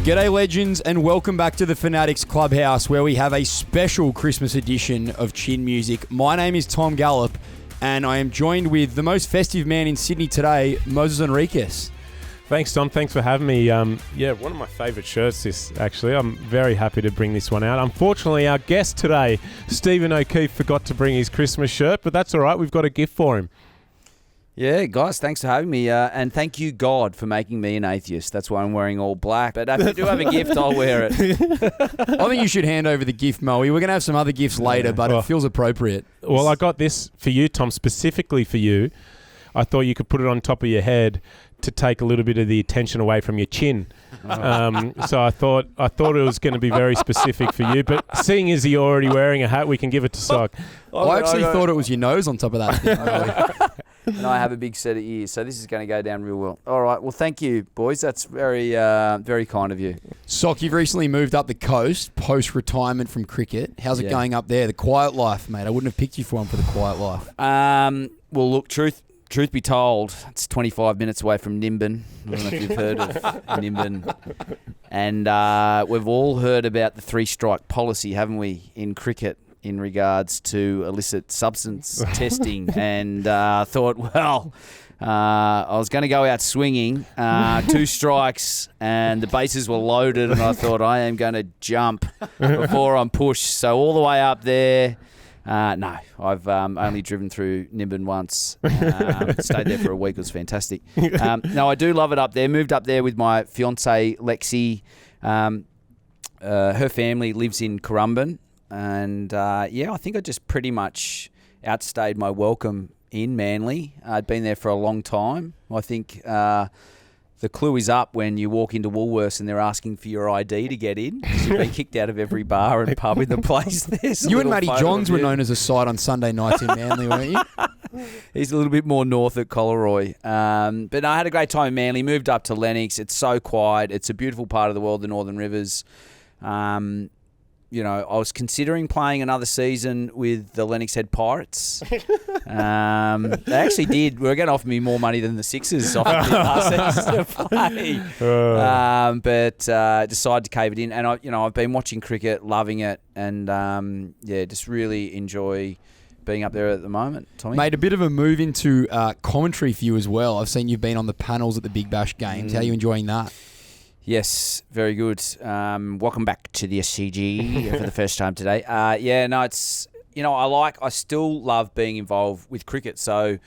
G'day legends and welcome back to the Fanatics Clubhouse where we have a special Christmas edition of Chin Music. My name is Tom Gallop and I am joined with the most festive man in Sydney today, Moises Henriques. Thanks, Tom. Thanks for having me. One of my favourite shirts, this, actually. I'm very happy to bring this one out. Unfortunately, our guest today, Stephen O'Keefe, forgot to bring his Christmas shirt, but that's all right. We've got a gift for him. Yeah, guys, thanks for having me. And thank you, God, for making me an atheist. That's why I'm wearing all black. But if you do have a gift, I'll wear it. I think you should hand over the gift, Moe. We're going to have some other gifts later, but it feels appropriate. Well, I got this for you, Tom, specifically for you. I thought you could put it on top of your head to take a little bit of the attention away from your chin. So I thought it was going to be very specific for you. But seeing as you're already wearing a hat, we can give it to SOK. I actually thought it was your nose on top of that thing, really. And I have a big set of ears, so this is going to go down real well. All right, well, thank you, boys. That's very, very kind of you. SOK, you've recently moved up the coast post-retirement from cricket. How's it going up there? The quiet life, mate. I wouldn't have picked you for one for the quiet life. Well, look, truth be told, it's 25 minutes away from Nimbin. I don't know if you've heard of Nimbin. And we've all heard about the three-strike policy, haven't we, in cricket, in regards to illicit substance testing. And thought, well, I was going to go out swinging, 2 strikes, and the bases were loaded, and I thought, I am going to jump before I'm pushed. So all the way up there. No, I've only driven through Nimbin once. Stayed there for a week. It was fantastic. No, I do love it up there. Moved up there with my fiancée, Lexi. Her family lives in Currumbin. And, I think I just pretty much outstayed my welcome in Manly. I'd been there for a long time. I think the clue is up when you walk into Woolworths and they're asking for your ID to get in. You've been kicked out of every bar and pub in the place. You and Matty Johns were known as a sight on Sunday nights in Manly, weren't you? He's a little bit more north at Collaroy. But no, I had a great time in Manly. Moved up to Lennox. It's so quiet. It's a beautiful part of the world, the Northern Rivers. I was considering playing another season with the Lennox Head Pirates. They actually did. They were going to offer me more money than the Sixers offered me last season to play. But decided to cave it in. And I've been watching cricket, loving it, and just really enjoy being up there at the moment. Tommy? Made a bit of a move into commentary for you as well. I've seen you've been on the panels at the Big Bash games. How are you enjoying that? Yes, very good. Welcome back to the SCG for the first time today. I still love being involved with cricket. So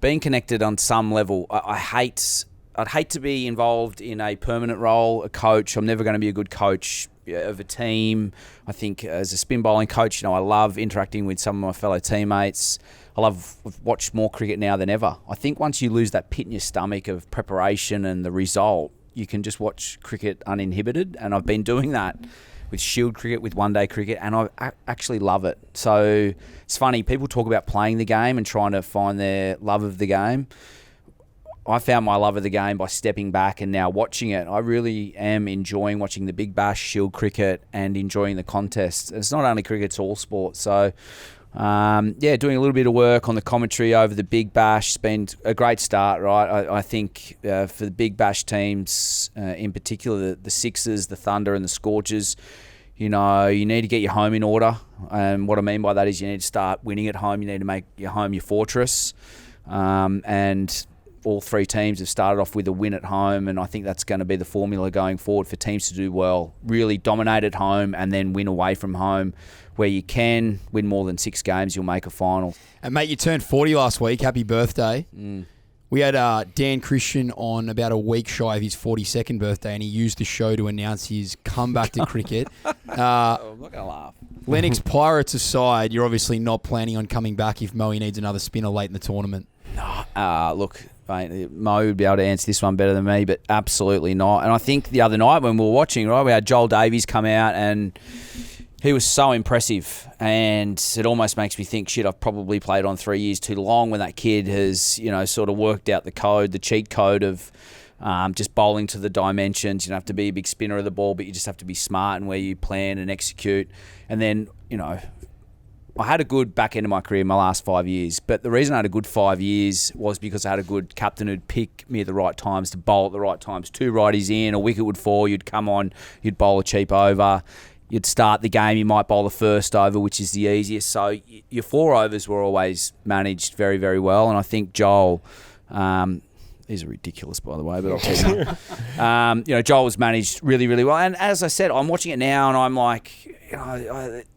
being connected on some level, I'd hate to be involved in a permanent role, a coach. I'm never going to be a good coach of a team. I think as a spin bowling coach, I love interacting with some of my fellow teammates. I've watched more cricket now than ever. I think once you lose that pit in your stomach of preparation and the result, you can just watch cricket uninhibited, and I've been doing that with Shield cricket, with one-day cricket, and I actually love it. So it's funny, people talk about playing the game and trying to find their love of the game. I found my love of the game by stepping back and now watching it. I really am enjoying watching the Big Bash, Shield cricket, and enjoying the contests. It's not only cricket, it's all sport. So doing a little bit of work on the commentary over the Big Bash. It's been a great start, right? I think for the Big Bash teams, in particular the Sixers, the Thunder and the Scorchers, you need to get your home in order. And what I mean by that is you need to start winning at home. You need to make your home your fortress. And all 3 teams have started off with a win at home, and I think that's going to be the formula going forward for teams to do well. Really dominate at home and then win away from home. Where you can win more than 6 games, you'll make a final. And mate, you turned 40 last week. Happy birthday. We had Dan Christian on about a week shy of his 42nd birthday, and he used the show to announce his comeback to cricket. I'm not going to laugh. Lennox Pirates aside, you're obviously not planning on coming back if Moe needs another spinner late in the tournament. No, look, mate, Mo would be able to answer this one better than me, but absolutely not. And I think the other night when we were watching, right, we had Joel Davies come out and he was so impressive, and it almost makes me think, shit, I've probably played on 3 years too long when that kid has, sort of worked out the cheat code of just bowling to the dimensions. You don't have to be a big spinner of the ball, but you just have to be smart in where you plan and execute. And then, I had a good back end of my career in my last 5 years, but the reason I had a good 5 years was because I had a good captain who'd pick me at the right times to bowl at the right times. 2 righties in, a wicket would fall, you'd come on, you'd bowl a cheap over, you'd start the game, you might bowl the first over, which is the easiest. So your 4 overs were always managed very, very well, and I think Joel... these are ridiculous, by the way, but I'll tell you. Joel was managed really, really well. And as I said, I'm watching it now and I'm like,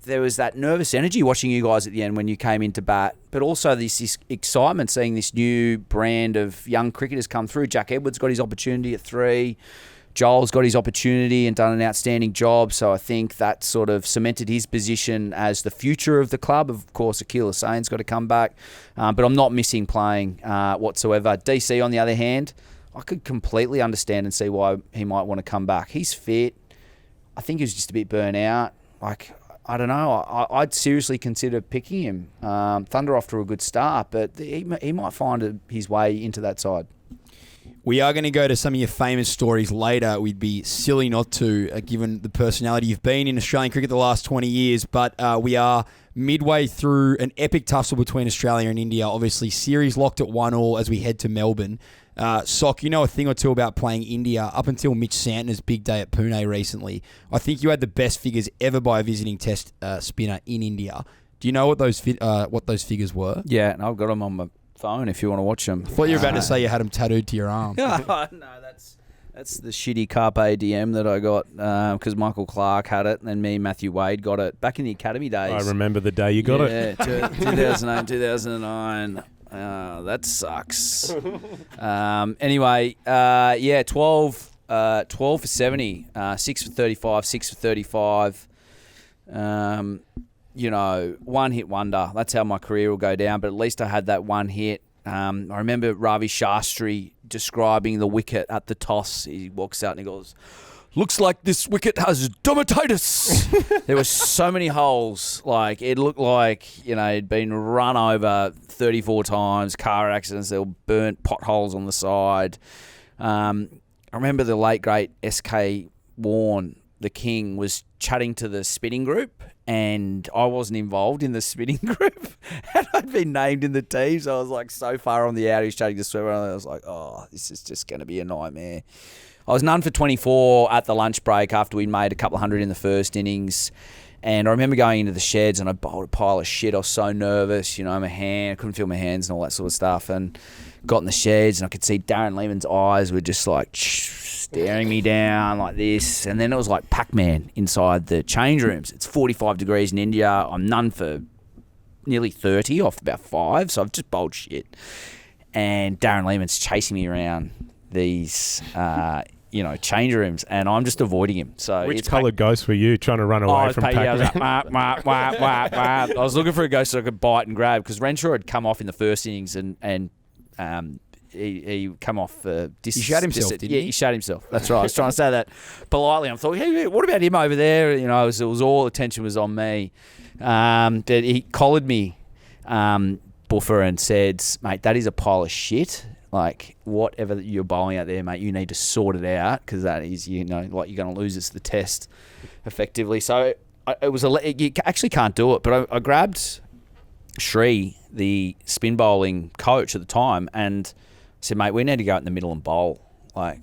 there was that nervous energy watching you guys at the end when you came into bat, but also this excitement seeing this new brand of young cricketers come through. Jack Edwards got his opportunity at 3. Joel's got his opportunity and done an outstanding job. So I think that sort of cemented his position as the future of the club. Of course, Akil Hussain's got to come back. But I'm not missing playing whatsoever. DC, on the other hand, I could completely understand and see why he might want to come back. He's fit. I think he was just a bit burnt out. Like, I don't know. I'd seriously consider picking him. Thunder off to a good start, but he might find his way into that side. We are going to go to some of your famous stories later. We'd be silly not to, given the personality you've been in Australian cricket the last 20 years. But we are midway through an epic tussle between Australia and India. Obviously, series locked at 1-1 as we head to Melbourne. SOK, you know a thing or two about playing India up until Mitch Santner's big day at Pune recently. I think you had the best figures ever by a visiting test spinner in India. Do you know what those figures were? Yeah, and I've got them on my phone if you want to watch them. I thought you were about to say you had them tattooed to your arm. No, that's the shitty Carpe Diem that I got because Michael Clark had it and then me and Matthew Wade got it back in the academy days. I remember the day you got it. Yeah, 2008, 2009. That sucks. Anyway, 12 for 70, 6 for 35, 6 for 35. One hit wonder. That's how my career will go down. But at least I had that one hit. I remember Ravi Shastri describing the wicket at the toss. He walks out and he goes, "Looks like this wicket has dermatitis." There were so many holes. Like, it looked like, it'd been run over 34 times, car accidents, there were burnt potholes on the side. I remember the late, great SK Warne, the King, was chatting to the spinning group, and I wasn't involved in the spinning group, and I'd been named in the team, so I was like so far on the out. He was chatting to Swimmer, and I was like, oh, this is just going to be a nightmare. I was none for 24 at the lunch break after we'd made a couple of hundred in the first innings, and I remember going into the sheds and I bowled a pile of shit. I was so nervous, my hand, I couldn't feel my hands and all that sort of stuff, and got in the sheds and I could see Darren Lehman's eyes were just like staring me down like this, and then it was like Pac-Man inside the change rooms. It's 45 degrees in India. I'm none for nearly 30 off about 5, so I've just bowled shit, and Darren Lehman's chasing me around these change rooms, and I'm just avoiding him. So which coloured ghost were you trying to run away from Pac-Man? I was looking for a ghost that I could bite and grab, because Renshaw had come off in the first innings and he come off. He shot himself, didn't he? Yeah, he shot himself. That's right. I was trying to say that politely. I thought, hey, what about him over there? It was all attention was on me. He collared me, Buffer, and said, mate, that is a pile of shit. Like, whatever you're bowling out there, mate, you need to sort it out, because that is, you're going to lose us the test effectively. So you actually can't do it. But I grabbed Shree, the spin bowling coach at the time, and said, mate, we need to go out in the middle and bowl. I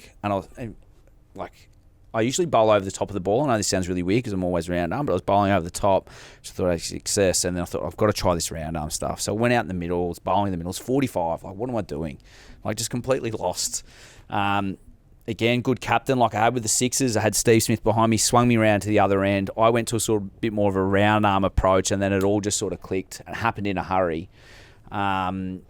usually bowl over the top of the ball. I know this sounds really weird because I'm always round arm, but I was bowling over the top, which I thought I had success. And then I thought, I've got to try this round arm stuff. So I went out in the middle, was bowling in the middle. It's 45. Like, what am I doing? Like, just completely lost. Again, good captain like I had with the sixes. I had Steve Smith behind me, swung me around to the other end. I went to a sort of bit more of a round arm approach, and then it all just sort of clicked and happened in a hurry. And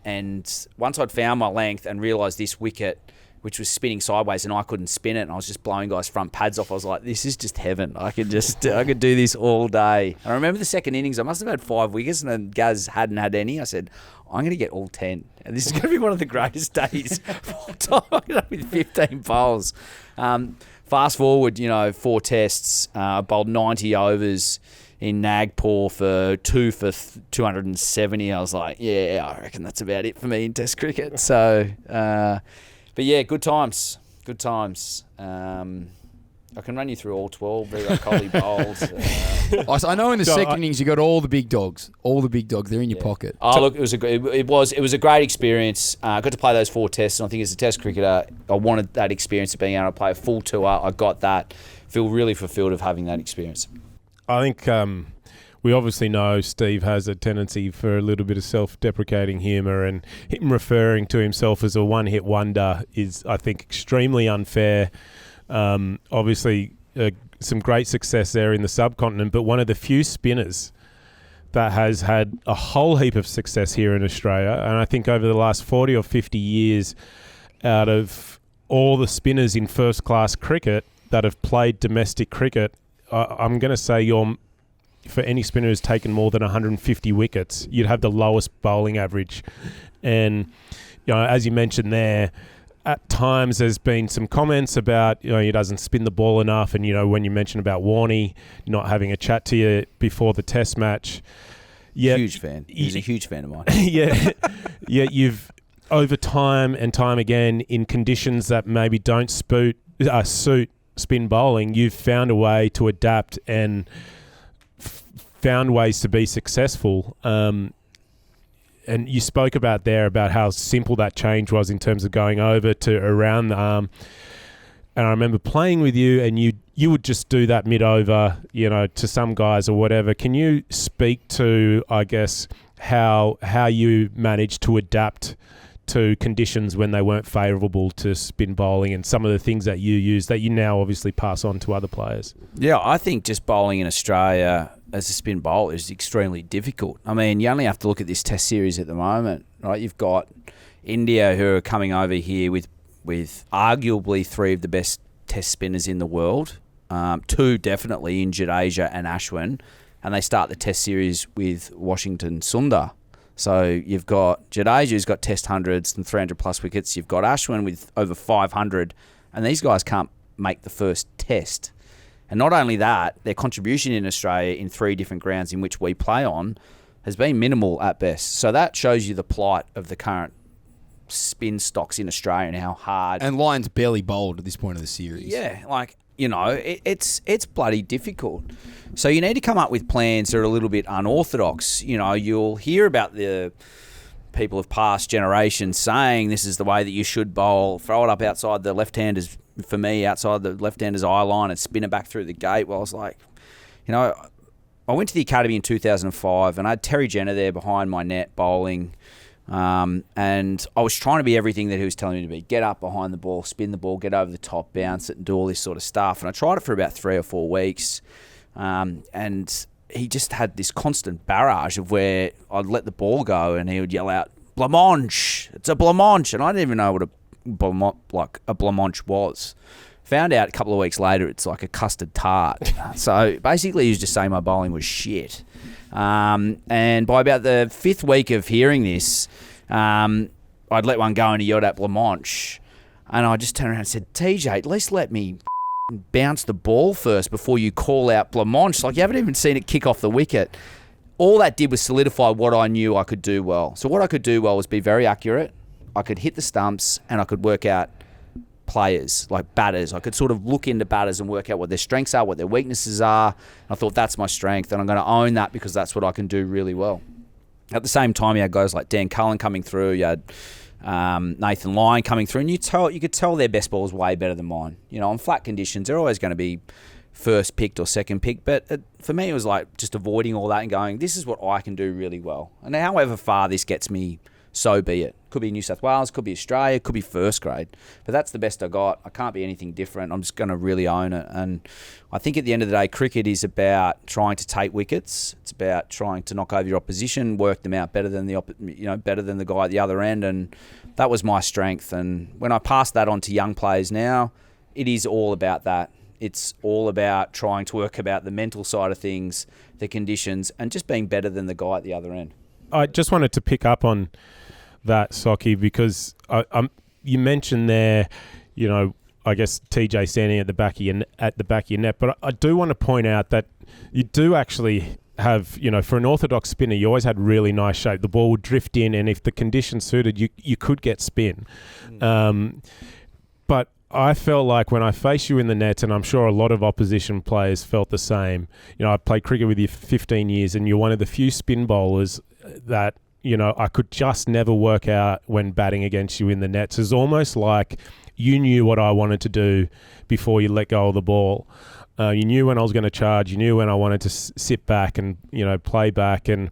once I'd found my length and realised this wicket, which was spinning sideways, and I couldn't spin it, and I was just blowing guys' front pads off, I was like, this is just heaven. I could do this all day. And I remember the second innings, I must have had 5 wickets, and then Gaz hadn't had any. I said, I'm going to get all 10. And this is going to be one of the greatest days of all time. I ended up with 15 bowls. Fast forward, 4 tests. I bowled 90 overs in Nagpur for 2 for 270. I was like, yeah, I reckon that's about it for me in Test cricket. So, but yeah, good times. Good times. I can run you through all 12 Virat Kohli bowls. I know in the second innings you got all the big dogs. All the big dogs, they're in your pocket. Oh, look, it was a great experience. I got to play those 4 tests, and I think as a test cricketer, I wanted that experience of being able to play a full tour. I got that. Feel really fulfilled of having that experience. I think we obviously know Steve has a tendency for a little bit of self-deprecating humour, and him referring to himself as a one-hit wonder is, I think, extremely unfair. Obviously, some great success there in the subcontinent, but one of the few spinners that has had a whole heap of success here in Australia. And I think over the last 40 or 50 years, out of all the spinners in first-class cricket that have played domestic cricket, I'm going to say for any spinner who's taken more than 150 wickets, you'd have the lowest bowling average. And, as you mentioned there, at times there's been some comments about, he doesn't spin the ball enough. And, when you mentioned about Warney not having a chat to you before the test match. Huge fan. He's a huge fan of mine. Yeah. You've, over time and time again, in conditions that maybe don't suit spin bowling, you've found a way to adapt and found ways to be successful. And you spoke about how simple that change was in terms of going over to around the arm. And I remember playing with you, and you would just do that mid-over, to some guys or whatever. Can you speak to, I guess, how you managed to adapt to conditions when they weren't favourable to spin bowling, and some of the things that you use that you now obviously pass on to other players? Yeah, I think just bowling in Australia as a spin bowler is extremely difficult. I mean, you only have to look at this test series at the moment, right? You've got India who are coming over here with arguably 3 of the best test spinners in the world. 2 definitely in Jadeja and Ashwin, and they start the test series with Washington Sundar. So you've got Jadeja, who's got test hundreds and 300 plus wickets. You've got Ashwin with over 500, and these guys can't make the first test. And not only that, their contribution in Australia in 3 different grounds in which we play on has been minimal at best. So that shows you the plight of the current spin stocks in Australia and how hard. And Lyon's barely bowled at this point of the series. Yeah, it's bloody difficult. So you need to come up with plans that are a little bit unorthodox. You'll hear about the people of past generations saying this is the way that you should bowl. Throw it up outside the left-handers, for me, outside the left-hander's eye line and spin it back through the gate. Well, I was like, I went to the academy in 2005 and I had Terry Jenner there behind my net bowling. And I was trying to be everything that he was telling me to be. Get up behind the ball, spin the ball, get over the top, bounce it, and do all this sort of stuff. And I tried it for about 3 or 4 weeks. And he just had this constant barrage of where I'd let the ball go and he would yell out, "Blancmange! It's a blancmange!" And I didn't even know what a blancmange was. Found out a couple of weeks later it's like a custard tart. So basically he was just saying my bowling was shit. And by about the 5th week of hearing this, I'd let one go and he yelled at blancmange. And I just turned around and said, "TJ, at least let me bounce the ball first before you call out blancmange. Like, you haven't even seen it kick off the wicket." All that did was solidify what I knew I could do well. So what I could do well was be very accurate. I could hit the stumps and I could work out players, like batters. I could sort of look into batters and work out what their strengths are, what their weaknesses are. And I thought, that's my strength and I'm going to own that because that's what I can do really well. At the same time, you had guys like Dan Cullen coming through. You had Nathan Lyon coming through, and you could tell their best ball was way better than mine. On flat conditions, they're always going to be first picked or second picked. But for me, it was like just avoiding all that and going, this is what I can do really well. And however far this gets me, so be it. Could be New South Wales, could be Australia, could be first grade. But that's the best I got. I can't be anything different. I'm just going to really own it. And I think at the end of the day, cricket is about trying to take wickets. It's about trying to knock over your opposition, work them out better than better than the guy at the other end. And that was my strength. And when I pass that on to young players now, it is all about that. It's all about trying to work about the mental side of things, the conditions, and just being better than the guy at the other end. I just wanted to pick up on that, Socky, because you mentioned there, I guess TJ standing at the back of your net, but I do want to point out that you do actually have, for an orthodox spinner, you always had really nice shape. The ball would drift in, and if the conditions suited, you could get spin. But I felt like when I faced you in the nets, and I'm sure a lot of opposition players felt the same. I played cricket with you for 15 years, and you're one of the few spin bowlers that, I could just never work out when batting against you in the nets. It's almost like you knew what I wanted to do before you let go of the ball. You knew when I was going to charge. You knew when I wanted to sit back and, play back. And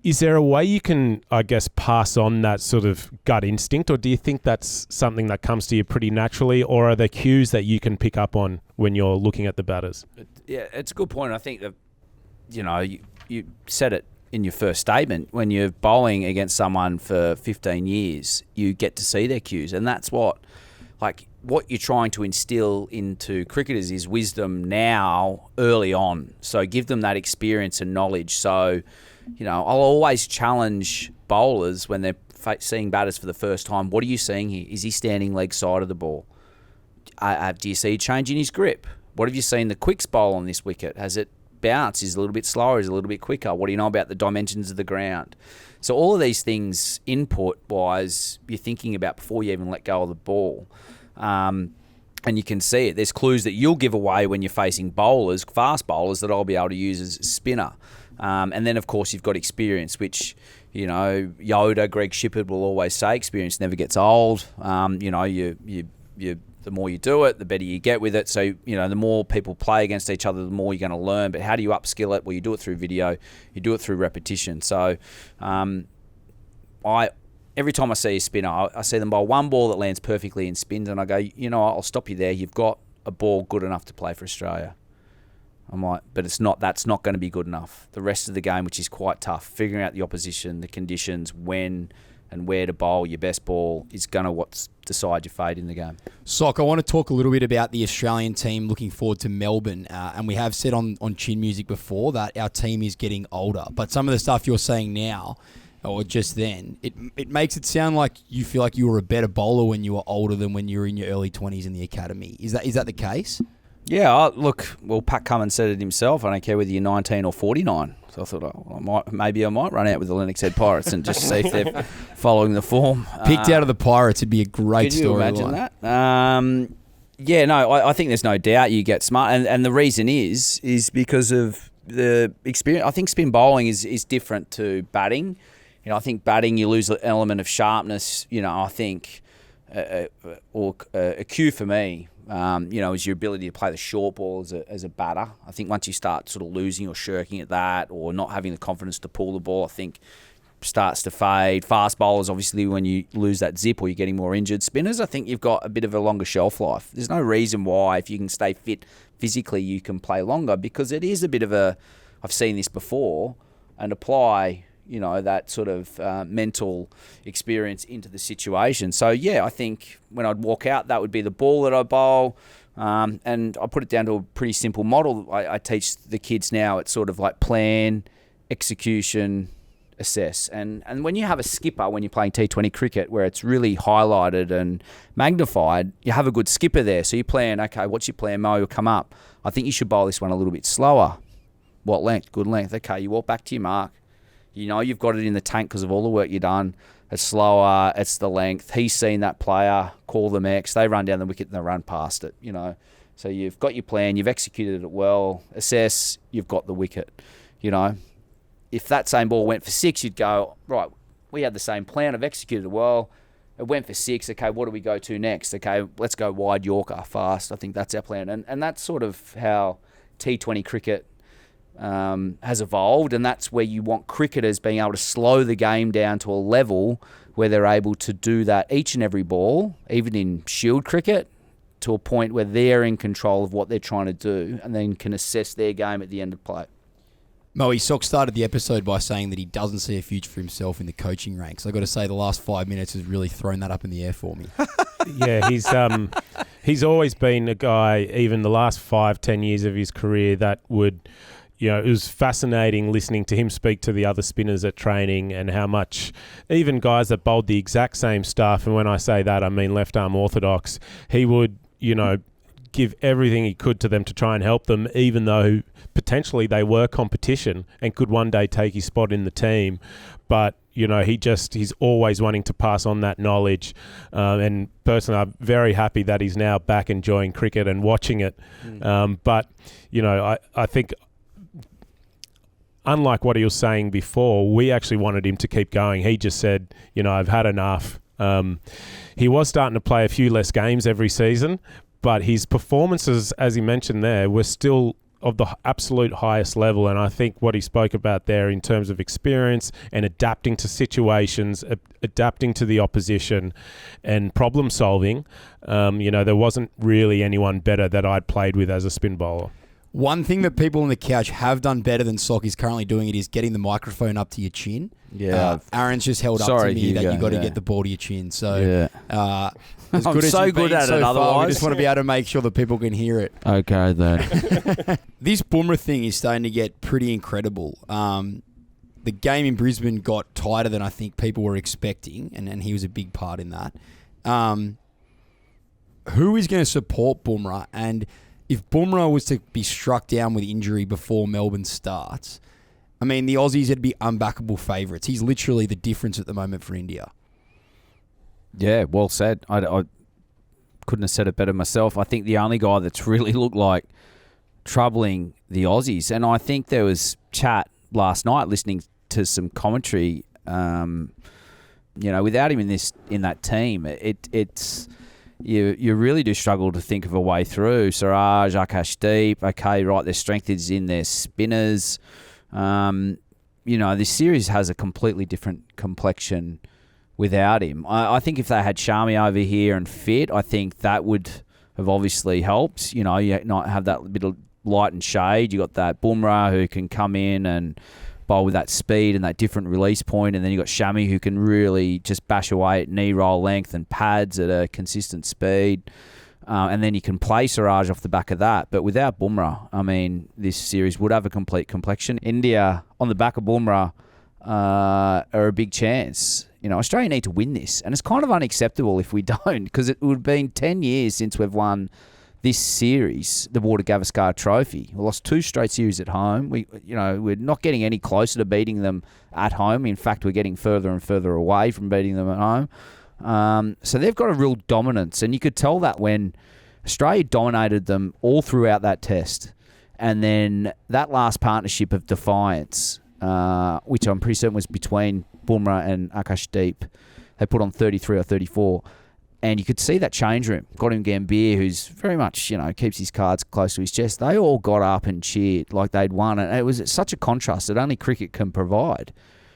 is there a way you can, I guess, pass on that sort of gut instinct, or do you think that's something that comes to you pretty naturally, or are there cues that you can pick up on when you're looking at the batters? Yeah, it's a good point. I think that, you said it in your first statement. When you're bowling against someone for 15 years, you get to see their cues, and that's what you're trying to instill into cricketers is wisdom now, early on. So give them that experience and knowledge. So, I'll always challenge bowlers when they're seeing batters for the first time. What are you seeing here? Is he standing leg side of the ball? Do you see a change in his grip? What have you seen the quicks bowl on this wicket? Has it bounced? Is it a little bit slower? Is it a little bit quicker? What do you know about the dimensions of the ground? So all of these things, input-wise, you're thinking about before you even let go of the ball. And you can see it. There's clues that you'll give away when you're facing bowlers, fast bowlers, that I'll be able to use as a spinner. And then, of course, you've got experience, which, Yoda, Greg Shippard will always say, experience never gets old. The more you do it, the better you get with it. So, the more people play against each other, the more you're going to learn. But how do you upskill it? Well, you do it through video. You do it through repetition. So, every time I see a spinner, I see them bowl one ball that lands perfectly in spins, and I go, I'll stop you there. You've got a ball good enough to play for Australia. I'm like, but that's not going to be good enough. The rest of the game, which is quite tough, figuring out the opposition, the conditions, when and where to bowl your best ball is going to decide your fate in the game. SOK, I want to talk a little bit about the Australian team looking forward to Melbourne. And we have said on Chin Music before that our team is getting older. But some of the stuff you're saying now, or just then, it makes it sound like you feel like you were a better bowler when you were older than when you were in your early 20s in the academy. Is that the case? Yeah, Pat Cummins said it himself. I don't care whether you're 19 or 49. So I thought, maybe I might run out with the Lennox Head Pirates and just see if they're following the form. Picked out of the Pirates, it'd be a great story. Could you imagine that? I think there's no doubt you get smart. And the reason is because of the experience. I think spin bowling is different to batting. I think batting, you lose an element of sharpness. I think, a cue for me, is your ability to play the short ball as a batter. I think once you start sort of losing or shirking at that, or not having the confidence to pull the ball, I think starts to fade. Fast bowlers, obviously, when you lose that zip or you're getting more injured. Spinners, I think you've got a bit of a longer shelf life. There's no reason why, if you can stay fit physically, you can play longer, because it is a bit of I've seen this before, and apply that sort of mental experience into the situation. So, yeah, I think when I'd walk out, that would be the ball that I bowl. And I put it down to a pretty simple model. I teach the kids now, it's sort of like plan, execution, assess. And when you have a skipper, when you're playing T20 cricket, where it's really highlighted and magnified, you have a good skipper there. So you plan, okay, what's your plan? Mo will come up. I think you should bowl this one a little bit slower. What length? Good length. Okay, you walk back to your mark. You've got it in the tank because of all the work you've done. It's slower, it's the length. He's seen that player, call them X. They run down the wicket and they run past it, So you've got your plan, you've executed it well. Assess, you've got the wicket, If that same ball went for 6, you'd go, right, we had the same plan, I've executed it well. It went for 6, okay, what do we go to next? Okay, let's go wide Yorker, fast. I think that's our plan. And that's sort of how T20 cricket has evolved, and that's where you want cricketers being able to slow the game down to a level where they're able to do that each and every ball, even in shield cricket, to a point where they're in control of what they're trying to do and then can assess their game at the end of play. Mo, SOK started the episode by saying that he doesn't see a future for himself in the coaching ranks. I've got to say the last 5 minutes has really thrown that up in the air for me. Yeah, he's always been a guy, even the last 5-10 years of his career, that would... it was fascinating listening to him speak to the other spinners at training, and how much even guys that bowled the exact same stuff, and when I say that, I mean left arm orthodox, he would, give everything he could to them to try and help them, even though potentially they were competition and could one day take his spot in the team. But, he's always wanting to pass on that knowledge. And personally, I'm very happy that he's now back enjoying cricket and watching it. But, I think unlike what he was saying before, we actually wanted him to keep going. He just said, I've had enough. He was starting to play a few less games every season, but his performances, as he mentioned there, were still of the absolute highest level. And I think what he spoke about there in terms of experience and adapting to situations, adapting to the opposition and problem solving, there wasn't really anyone better that I'd played with as a spin bowler. One thing that people on the couch have done better than SOK is currently doing it is getting the microphone up to your chin. Yeah. Aaron's just held up to me that you've got to get the ball to your chin. So, as I'm good as so you've good been at so it far, otherwise. we just want to be able to make sure that people can hear it. Okay, then. This Bumrah thing is starting to get pretty incredible. The game in Brisbane got tighter than I think people were expecting, and he was a big part in that. Who is going to support Bumrah? And if Bumrah was to be struck down with injury before Melbourne starts, I mean, the Aussies would be unbackable favourites. He's literally the difference at the moment for India. Yeah, well said. I couldn't have said it better myself. I think the only guy that's really looked like troubling the Aussies, and I think there was chat last night listening to some commentary, without him in that team, it's... You really do struggle to think of a way through. Siraj, Akashdeep, okay, right, their strength is in their spinners. This series has a completely different complexion without him. I think if they had Shami over here and fit, I think that would have obviously helped. You not have that bit of light and shade. You got that Bumrah who can come in and bowl with that speed and that different release point, and then you got Shami who can really just bash away at knee roll length and pads at a consistent speed, and then you can play Siraj off the back of that. But without Bumrah, I mean, this series would have a complete complexion. India on the back of Bumrah are a big chance. Australia need to win this, and it's kind of unacceptable if we don't, because it would have been 10 years since we've won this series, the Water Gavaskar Trophy. We lost 2 straight series at home. We're not getting any closer to beating them at home. In fact, we're getting further and further away from beating them at home. So they've got a real dominance, and you could tell that when Australia dominated them all throughout that test. And then that last partnership of defiance, which I'm pretty certain was between Bumrah and Akashdeep, they put on 33 or 34. And you could see that change room. Got him Gambier, who's very much, keeps his cards close to his chest. They all got up and cheered like they'd won. And it was such a contrast that only cricket can provide.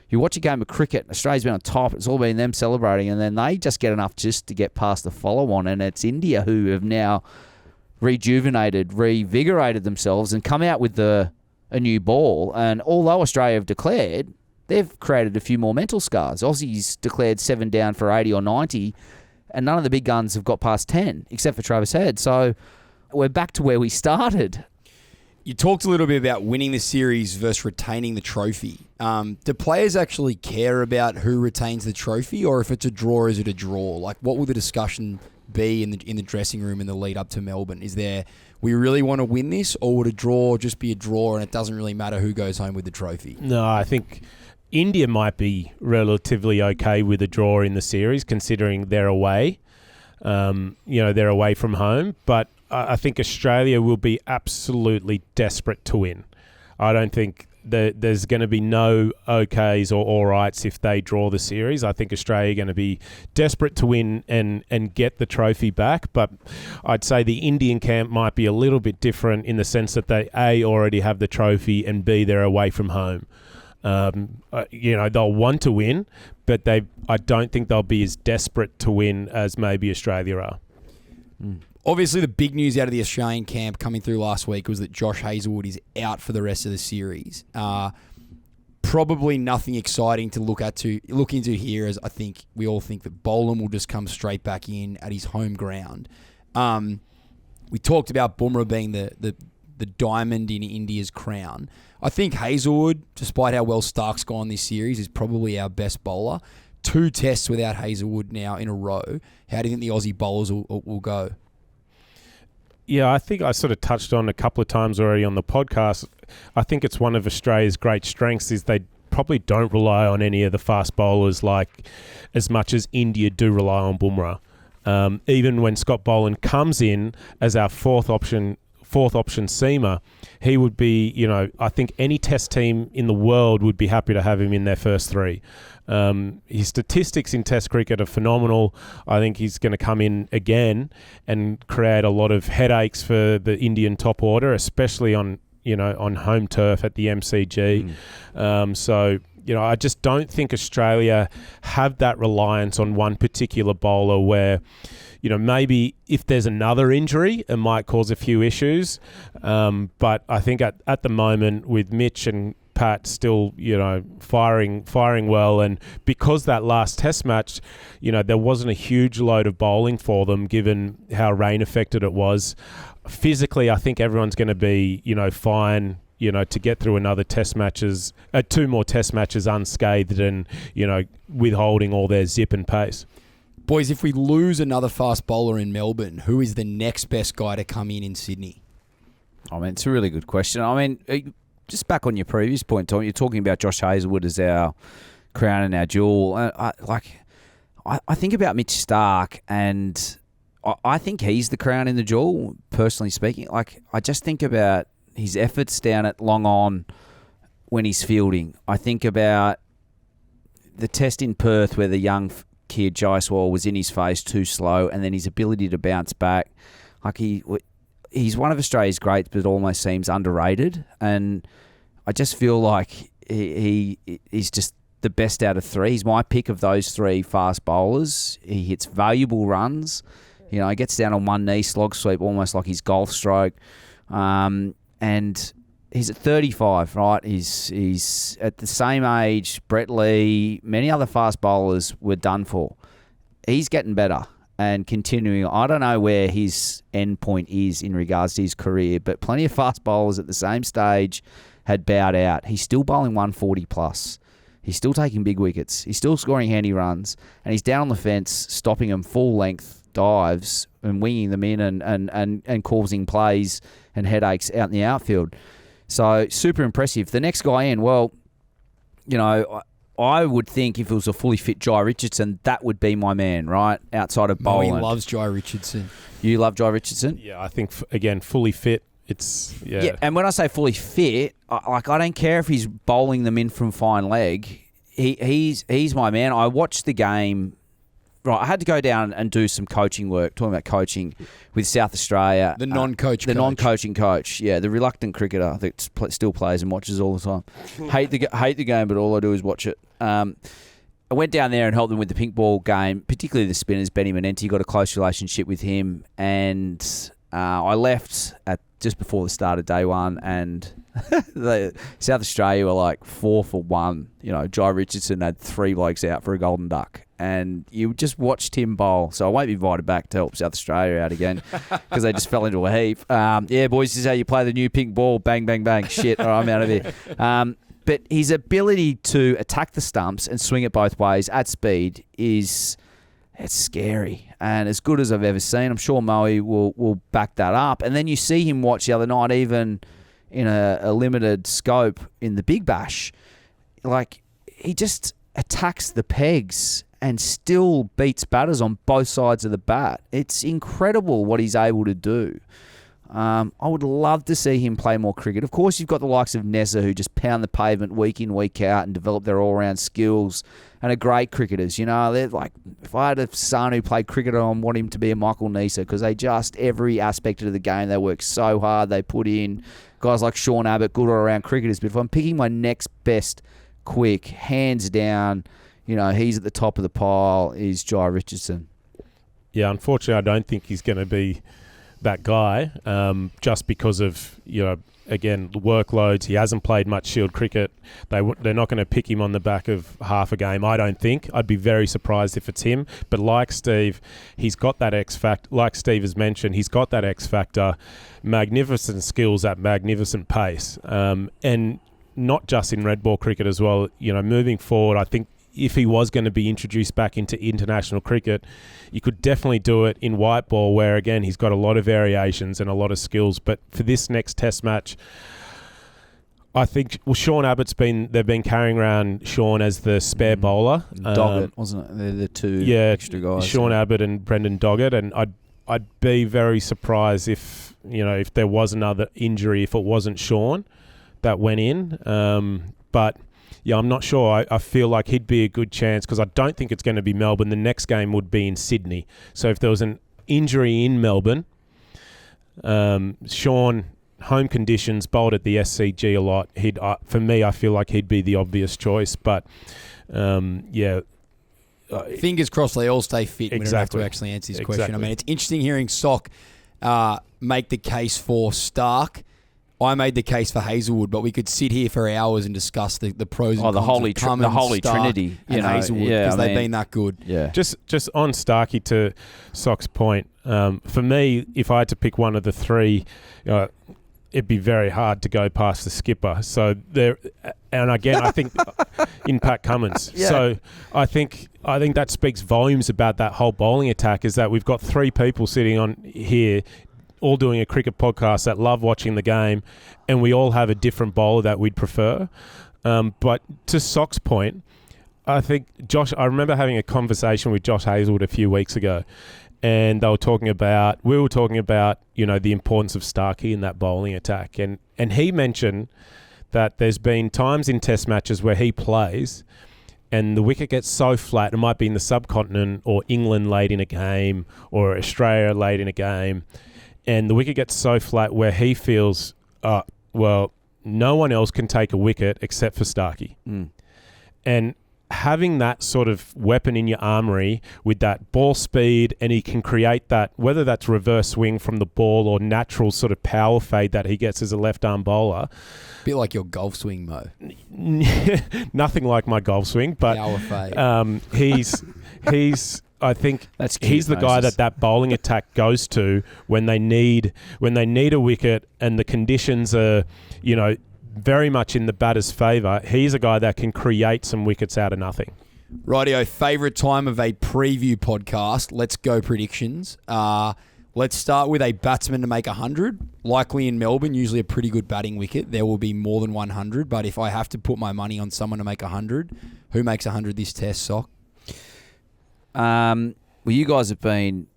You watch a game of cricket, Australia's been on top. It's all been them celebrating. And then they just get enough just to get past the follow-on. And it's India who have now revigorated themselves and come out with a new ball. And although Australia have declared, they've created a few more mental scars. Aussies declared 7 down for 80 or 90. And none of the big guns have got past 10, except for Travis Head. So we're back to where we started. You talked a little bit about winning the series versus retaining the trophy. Do players actually care about who retains the trophy, or if it's a draw, is it a draw? Like, what will the discussion be in the dressing room in the lead up to Melbourne? Is there, we really want to win this, or would a draw just be a draw and it doesn't really matter who goes home with the trophy? No, I think India might be relatively okay with a draw in the series, considering they're away. They're away from home. But I think Australia will be absolutely desperate to win. I don't think there's going to be no okays or all rights if they draw the series. I think Australia are going to be desperate to win and get the trophy back. But I'd say the Indian camp might be a little bit different in the sense that they, A, already have the trophy, and B, they're away from home. They'll want to win, but I don't think they'll be as desperate to win as maybe Australia are. Obviously, the big news out of the Australian camp coming through last week was that Josh Hazlewood is out for the rest of the series. Probably nothing exciting to look into here, as I think we all think that Boland will just come straight back in at his home ground. We talked about Bumrah being the diamond in India's crown. I think Hazlewood, despite how well Stark's gone this series, is probably our best bowler. 2 tests without Hazlewood now in a row. How do you think the Aussie bowlers will go? Yeah, I think I sort of touched on a couple of times already on the podcast. I think it's one of Australia's great strengths is they probably don't rely on any of the fast bowlers like as much as India do rely on Bumrah. Even when Scott Boland comes in as our fourth option seamer, he would be, you know, I think any test team in the world would be happy to have him in their first three. His statistics in test cricket are phenomenal. I think he's going to come in again and create a lot of headaches for the Indian top order, especially on home turf at the MCG. So, you know, I just don't think Australia have that reliance on one particular bowler where, you know, maybe if there's another injury, it might cause a few issues. But I think at the moment with Mitch and Pat still, you know, firing well, and because that last test match, you know, there wasn't a huge load of bowling for them given how rain affected it was. Physically, I think everyone's going to be, you know, fine, you know, to get through two more test matches unscathed and, you know, withholding all their zip and pace. Boys, if we lose another fast bowler in Melbourne, who is the next best guy to come in Sydney? I mean, it's a really good question. I mean, just back on your previous point, Tom, you're talking about Josh Hazlewood as our crown and our jewel. I think about Mitch Starc, and I think he's the crown and the jewel, personally speaking. Like, I just think about his efforts down at Long On when he's fielding. I think about the test in Perth where the young kid, Jaiswal, was in his face too slow, and then his ability to bounce back. Like, he's one of Australia's greats, but it almost seems underrated. And I just feel like he's just the best out of three. He's my pick of those three fast bowlers. He hits valuable runs. You know, he gets down on one knee, slog sweep, almost like his golf stroke. And he's at 35, right? He's at the same age. Brett Lee, many other fast bowlers were done for. He's getting better and continuing. I don't know where his end point is in regards to his career, but plenty of fast bowlers at the same stage had bowed out. He's still bowling 140 plus. He's still taking big wickets. He's still scoring handy runs, and he's down on the fence, stopping them full length dives and winging them in and causing plays and headaches out in the outfield. So super impressive. The next guy in, well, you know, I would think if it was a fully fit Jai Richardson, that would be my man, right? Outside of Boland. He loves Jai Richardson. You love Jai Richardson? Yeah, I think, again, fully fit. Yeah, and when I say fully fit, I don't care if he's bowling them in from fine leg. He's my man. I watched the game. Right, I had to go down and do some coaching work, talking about coaching with South Australia. The non-coaching coach, yeah, the reluctant cricketer that still plays and watches all the time. hate the game, but all I do is watch it. I went down there and helped them with the pink ball game, particularly the spinners. Benny Manenti, got a close relationship with him, and I left at just before the start of day one, and South Australia were like 4 for 1. You know, Jai Richardson had 3 blokes out for a golden duck. And you just watched him bowl. So I won't be invited back to help South Australia out again because they just fell into a heap. Yeah, boys, this is how you play the new pink ball. Bang, bang, bang. Shit, all right, I'm out of here. But his ability to attack the stumps and swing it both ways at speed it's scary and as good as I've ever seen. I'm sure Mo will back that up. And then you see him watch the other night, even in a limited scope in the Big Bash. Like, he just attacks the pegs and still beats batters on both sides of the bat. It's incredible what he's able to do. I would love to see him play more cricket. Of course, you've got the likes of Nessa who just pound the pavement week in, week out and develop their all-round skills and are great cricketers. You know, they're like, if I had a son who played cricket, I want him to be a Michael Neser because they just, every aspect of the game, they work so hard, they put in. Guys like Sean Abbott, good all-around cricketers. But if I'm picking my next best quick, hands down, you know, he's at the top of the pile, is Jai Richardson. Yeah, unfortunately, I don't think he's going to be that guy just because of, you know, again, workloads. He hasn't played much Shield cricket. They're not going to pick him on the back of half a game, I don't think. I'd be very surprised if it's him. But like Steve, he's got that X factor. Like Steve has mentioned, he's got that X factor, magnificent skills at magnificent pace. And not just in red ball cricket as well. You know, moving forward, I think if he was going to be introduced back into international cricket, you could definitely do it in white ball, where again he's got a lot of variations and a lot of skills. But for this next Test match, I think Sean Abbott's they've been carrying around Sean as the spare bowler. Doggett, wasn't it? They're the two extra guys. Sean Abbott and Brendan Doggett, and I'd be very surprised if there was another injury, if it wasn't Sean that went in. But yeah, I'm not sure. I feel like he'd be a good chance, because I don't think it's going to be Melbourne. The next game would be in Sydney. So if there was an injury in Melbourne, Sean, home conditions, bowled at the SCG a lot. For me, I feel like he'd be the obvious choice. But fingers crossed they all stay fit. Exactly. We don't have to actually answer this question. I mean, it's interesting hearing SOK make the case for Stark. I made the case for Hazelwood, but we could sit here for hours and discuss the pros and cons of Cummins, the holy Stark, trinity, and Hazelwood, because they've been that good. Yeah. Just on Starkey, to SOK's point, for me, if I had to pick one of the three, it'd be very hard to go past the skipper. So there, and again, I think in Pat Cummins. Yeah. So I think that speaks volumes about that whole bowling attack, is that we've got three people sitting on here, all doing a cricket podcast, that love watching the game, and we all have a different bowler that we'd prefer. But to SOK's point, I think I remember having a conversation with Josh Hazelwood a few weeks ago, and we were talking about, the importance of Starkey in that bowling attack. And he mentioned that there's been times in Test matches where he plays and the wicket gets so flat, it might be in the subcontinent or England late in a game or Australia late in a game, and the wicket gets so flat where he feels, no one else can take a wicket except for Starkey. And having that sort of weapon in your armoury with that ball speed, and he can create that, whether that's reverse swing from the ball or natural sort of power fade that he gets as a left-arm bowler. A bit like your golf swing, Mo. Nothing like my golf swing, but power fade. I think that's cute, he's the guy that bowling attack goes to when they need a wicket and the conditions are, very much in the batter's favour. He's a guy that can create some wickets out of nothing. Rightio, favourite time of a preview podcast. Let's go predictions. Let's start with a batsman to make 100. Likely in Melbourne, usually a pretty good batting wicket. There will be more than 100, but if I have to put my money on someone to make 100, who makes 100 this Test, SOK? Well, you guys have been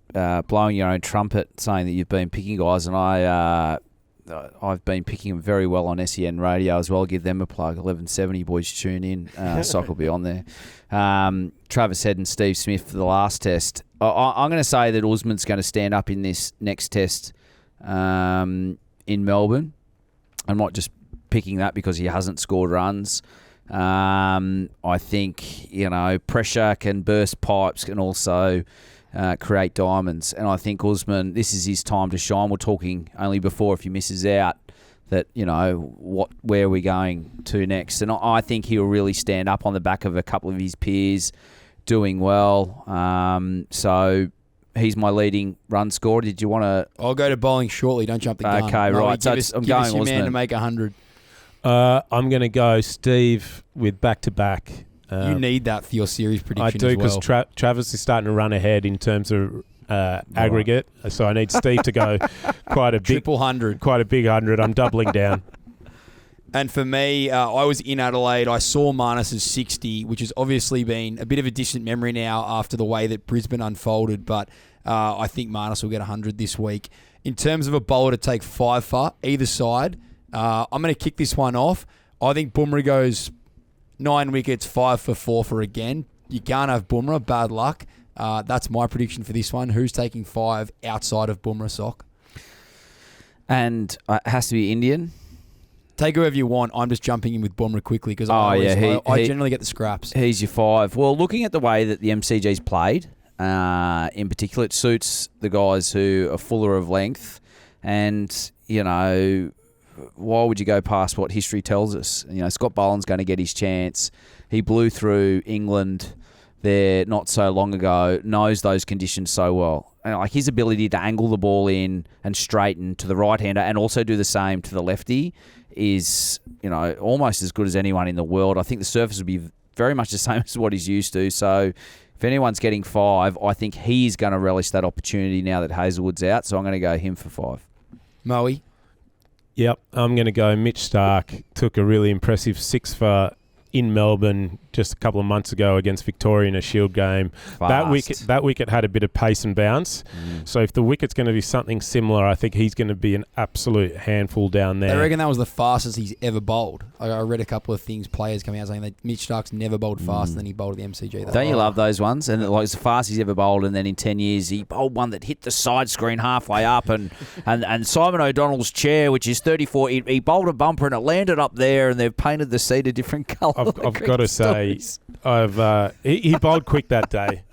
blowing your own trumpet saying that you've been picking guys, and I've been picking them very well on SEN Radio as well. Give them a plug. 1170 boys, tune in. SOK will be on there. Travis Head and Steve Smith for the last Test. I'm going to say that Usman's going to stand up in this next Test in Melbourne. I'm not just picking that because he hasn't scored runs. I think, pressure can burst pipes, can also create diamonds. And I think Usman, this is his time to shine. We're talking only before, if he misses out, that, where are we going to next? And I think he'll really stand up on the back of a couple of his peers doing well. So he's my leading run scorer. Did you want to... I'll go to bowling shortly. Don't jump the gun. Okay, right. So I'm going your Usman. Man to make 100. I'm going to go Steve with back-to-back. You need that for your series prediction. I do, because Travis is starting to run ahead in terms of aggregate. So I need Steve to go quite a big... Triple 100. Quite a big 100. I'm doubling down. And for me, I was in Adelaide. I saw Marnus's 60, which has obviously been a bit of a distant memory now after the way that Brisbane unfolded. But I think Marnus will get 100 this week. In terms of a bowler to take 5 for either side, I'm going to kick this one off. I think Bumrah goes 9 wickets, 5 for 4 for again. You can't have Bumrah. Bad luck. That's my prediction for this one. Who's taking 5 outside of Bumrah, SOK? And it has to be Indian. Take whoever you want. I'm just jumping in with Bumrah quickly because I generally get the scraps. He's your 5. Well, looking at the way that the MCG's played, in particular, it suits the guys who are fuller of length. And, why would you go past what history tells us? Scott Boland's going to get his chance. He blew through England there not so long ago, knows those conditions so well. And his ability to angle the ball in and straighten to the right-hander and also do the same to the lefty is, almost as good as anyone in the world. I think the surface would be very much the same as what he's used to. So if anyone's getting 5, I think he's going to relish that opportunity now that Hazelwood's out. So I'm going to go him for 5. Moe? Yep, I'm going to go Mitch Starc. Took a really impressive 6 for in Melbourne just a couple of months ago against Victoria in a Shield game. Fast. That wicket had a bit of pace and bounce. So if the wicket's going to be something similar, I think he's going to be an absolute handful down there. I reckon that was the fastest he's ever bowled. I read a couple of things, players coming out saying that Mitch Starc's never bowled faster than he bowled at the MCG. Don't you love those ones? And like, it's the fastest he's ever bowled, and then in 10 years he bowled one that hit the side screen halfway up, and Simon O'Donnell's chair, which is 34, he bowled a bumper and it landed up there, and they've painted the seat a different colour. I've got to say, he bowled quick that day,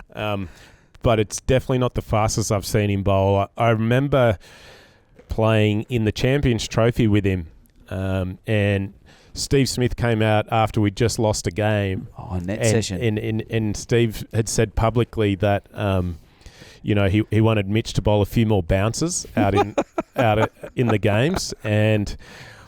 but it's definitely not the fastest I've seen him bowl. I remember playing in the Champions Trophy with him, and Steve Smith came out after we'd just lost a game. Session. And Steve had said publicly that he wanted Mitch to bowl a few more bounces out in the games. And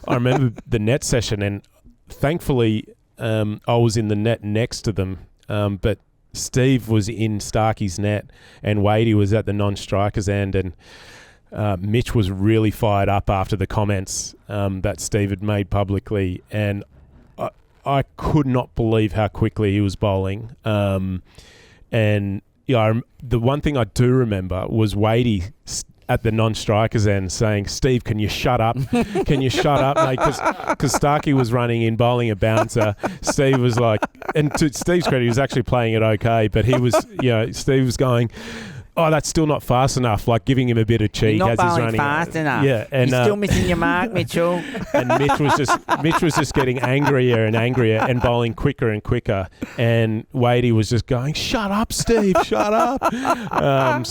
I remember the net session, and thankfully I was in the net next to them, but Steve was in Starkey's net and Wadey was at the non-strikers end, and Mitch was really fired up after the comments that Steve had made publicly, and I could not believe how quickly he was bowling. And the one thing I do remember was Wadey at the non-strikers end saying, "Steve, can you shut up? Can you shut up, mate?" Because Starkey was running in, bowling a bouncer. Steve was like, and to Steve's credit, he was actually playing it okay, but he was, Steve was going, "Oh, that's still not fast enough," like giving him a bit of cheek You're as not he's bowling running. fast enough. Yeah, and you're still missing your mark, Mitchell. and Mitch was just getting angrier and angrier and bowling quicker and quicker. And Wadey was just going, "Shut up, Steve, shut up." I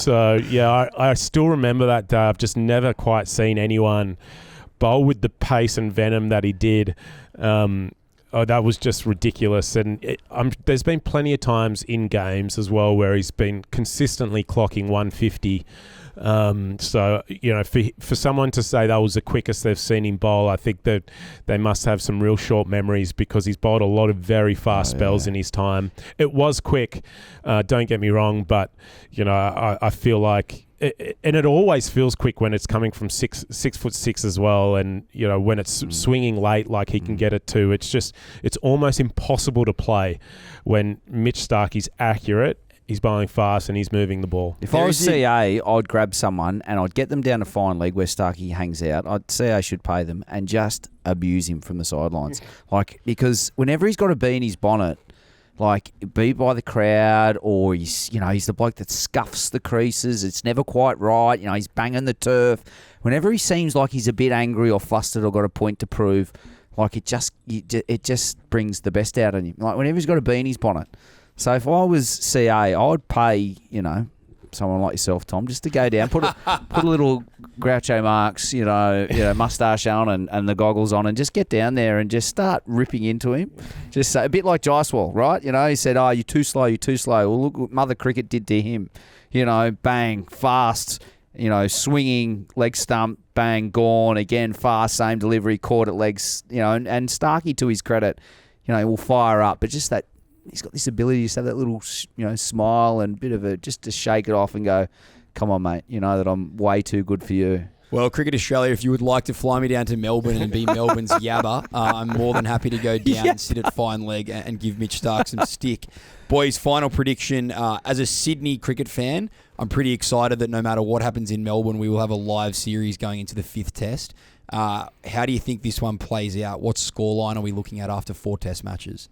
still remember that day. I've just never quite seen anyone bowl with the pace and venom that he did. That was just ridiculous. And there's been plenty of times in games as well where he's been consistently clocking 150. For someone to say that was the quickest they've seen him bowl, I think that they must have some real short memories, because he's bowled a lot of very fast spells in his time. It was quick, don't get me wrong, but I feel like and it always feels quick when it's coming from 6'6" as well, and when it's swinging late like he can get it to, it's almost impossible to play when Mitch Starkey's accurate. He's bowling fast and he's moving the ball. If I was CA, I'd grab someone and I'd get them down to fine leg where Starkey hangs out. CA should pay them and just abuse him from the sidelines. Because whenever he's got to be in his bonnet, be by the crowd, or he's the bloke that scuffs the creases. It's never quite right. He's banging the turf. Whenever he seems like he's a bit angry or flustered or got a point to prove, it just brings the best out of him. Whenever he's got to be in his bonnet. So if I was CA, I would pay, someone like yourself, Tom, just to go down, put a little Groucho Marx, mustache on and the goggles on, and just get down there and just start ripping into him. Just say, a bit like Jaiswal, right? He said, "Oh, you're too slow, you're too slow." Well, look what Mother Cricket did to him. Bang, fast, swinging, leg stump, bang, gone, again, fast, same delivery, caught at legs, and Starkey, to his credit, will fire up, but just that, he's got this ability to just have that little, smile and bit of just to shake it off and go, "Come on, mate, you know that I'm way too good for you." Well, Cricket Australia, if you would like to fly me down to Melbourne and be Melbourne's Yabba, I'm more than happy to go down and sit at fine leg and give Mitch Starc some stick. Boys, final prediction. As a Sydney cricket fan, I'm pretty excited that no matter what happens in Melbourne, we will have a live series going into the 5th test. How do you think this one plays out? What scoreline are we looking at after 4 test matches?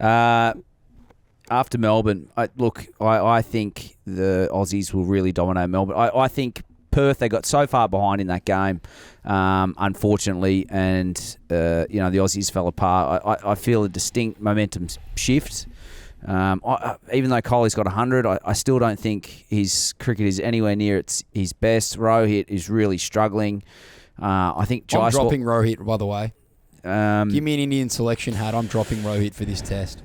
After Melbourne, I think the Aussies will really dominate Melbourne. I think Perth, they got so far behind in that game, unfortunately, and the Aussies fell apart. I feel a distinct momentum shift. Even though Kohli's got 100, I still don't think his cricket is anywhere near his best. Rohit is really struggling. I think I'm dropping Rohit, by the way. Give me an Indian selection hat. I'm dropping Rohit for this test.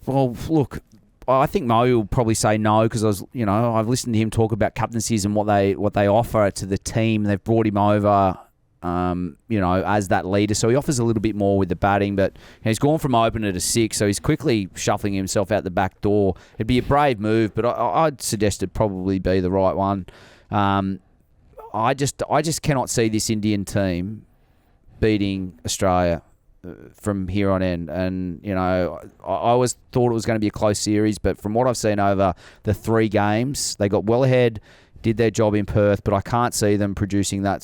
Well, look, I think Mo will probably say no, because I've listened to him talk about captaincies and what they offer to the team. They've brought him over as that leader. So he offers a little bit more with the batting, but he's gone from opener to 6, so he's quickly shuffling himself out the back door. It'd be a brave move, but I'd suggest it'd probably be the right one. I just cannot see this Indian team beating Australia from here on in. And, I always thought it was going to be a close series, but from what I've seen over the 3 games, they got well ahead, did their job in Perth, but I can't see them producing that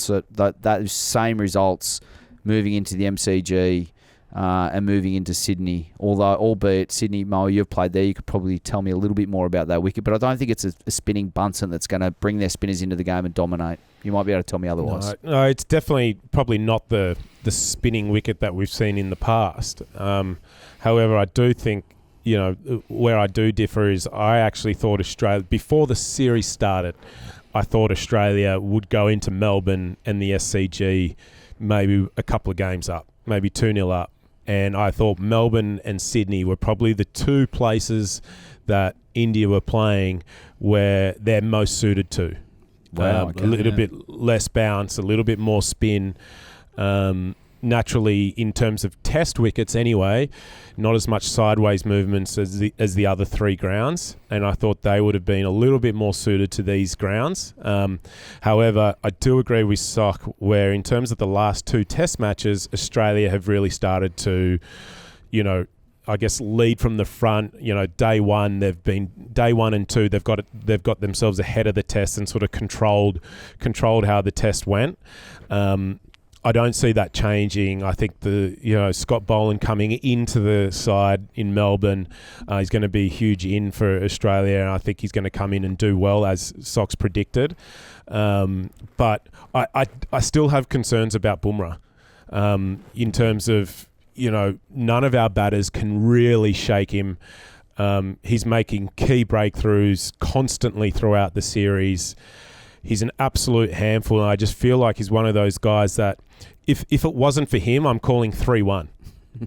same results moving into the MCG and moving into Sydney. Albeit Sydney, Mo, you've played there, you could probably tell me a little bit more about that wicket, but I don't think it's a spinning Bunsen that's going to bring their spinners into the game and dominate. You might be able to tell me otherwise. No, it's definitely probably not the spinning wicket that we've seen in the past. However, I do think, where I do differ is I actually thought Australia, before the series started, I thought Australia would go into Melbourne and the SCG maybe a couple of games up, maybe 2-0 up. And I thought Melbourne and Sydney were probably the 2 places that India were playing where they're most suited to. Wow, a little bit less bounce, a little bit more spin. Naturally, in terms of test wickets anyway, not as much sideways movements as the other 3 grounds, and I thought they would have been a little bit more suited to these grounds. However, I do agree with SOK where in terms of the last 2 test matches, Australia have really started to, I guess, lead from the front. Day 1 and 2 they've got themselves ahead of the test and sort of controlled how the test went. I don't see that changing. I think Scott Boland coming into the side in Melbourne, he's going to be a huge in for Australia, and I think he's going to come in and do well as SOK's predicted. But I still have concerns about Bumrah in terms of none of our batters can really shake him. He's making key breakthroughs constantly throughout the series. He's an absolute handful, and I just feel like he's one of those guys that if it wasn't for him, I'm calling 3-1.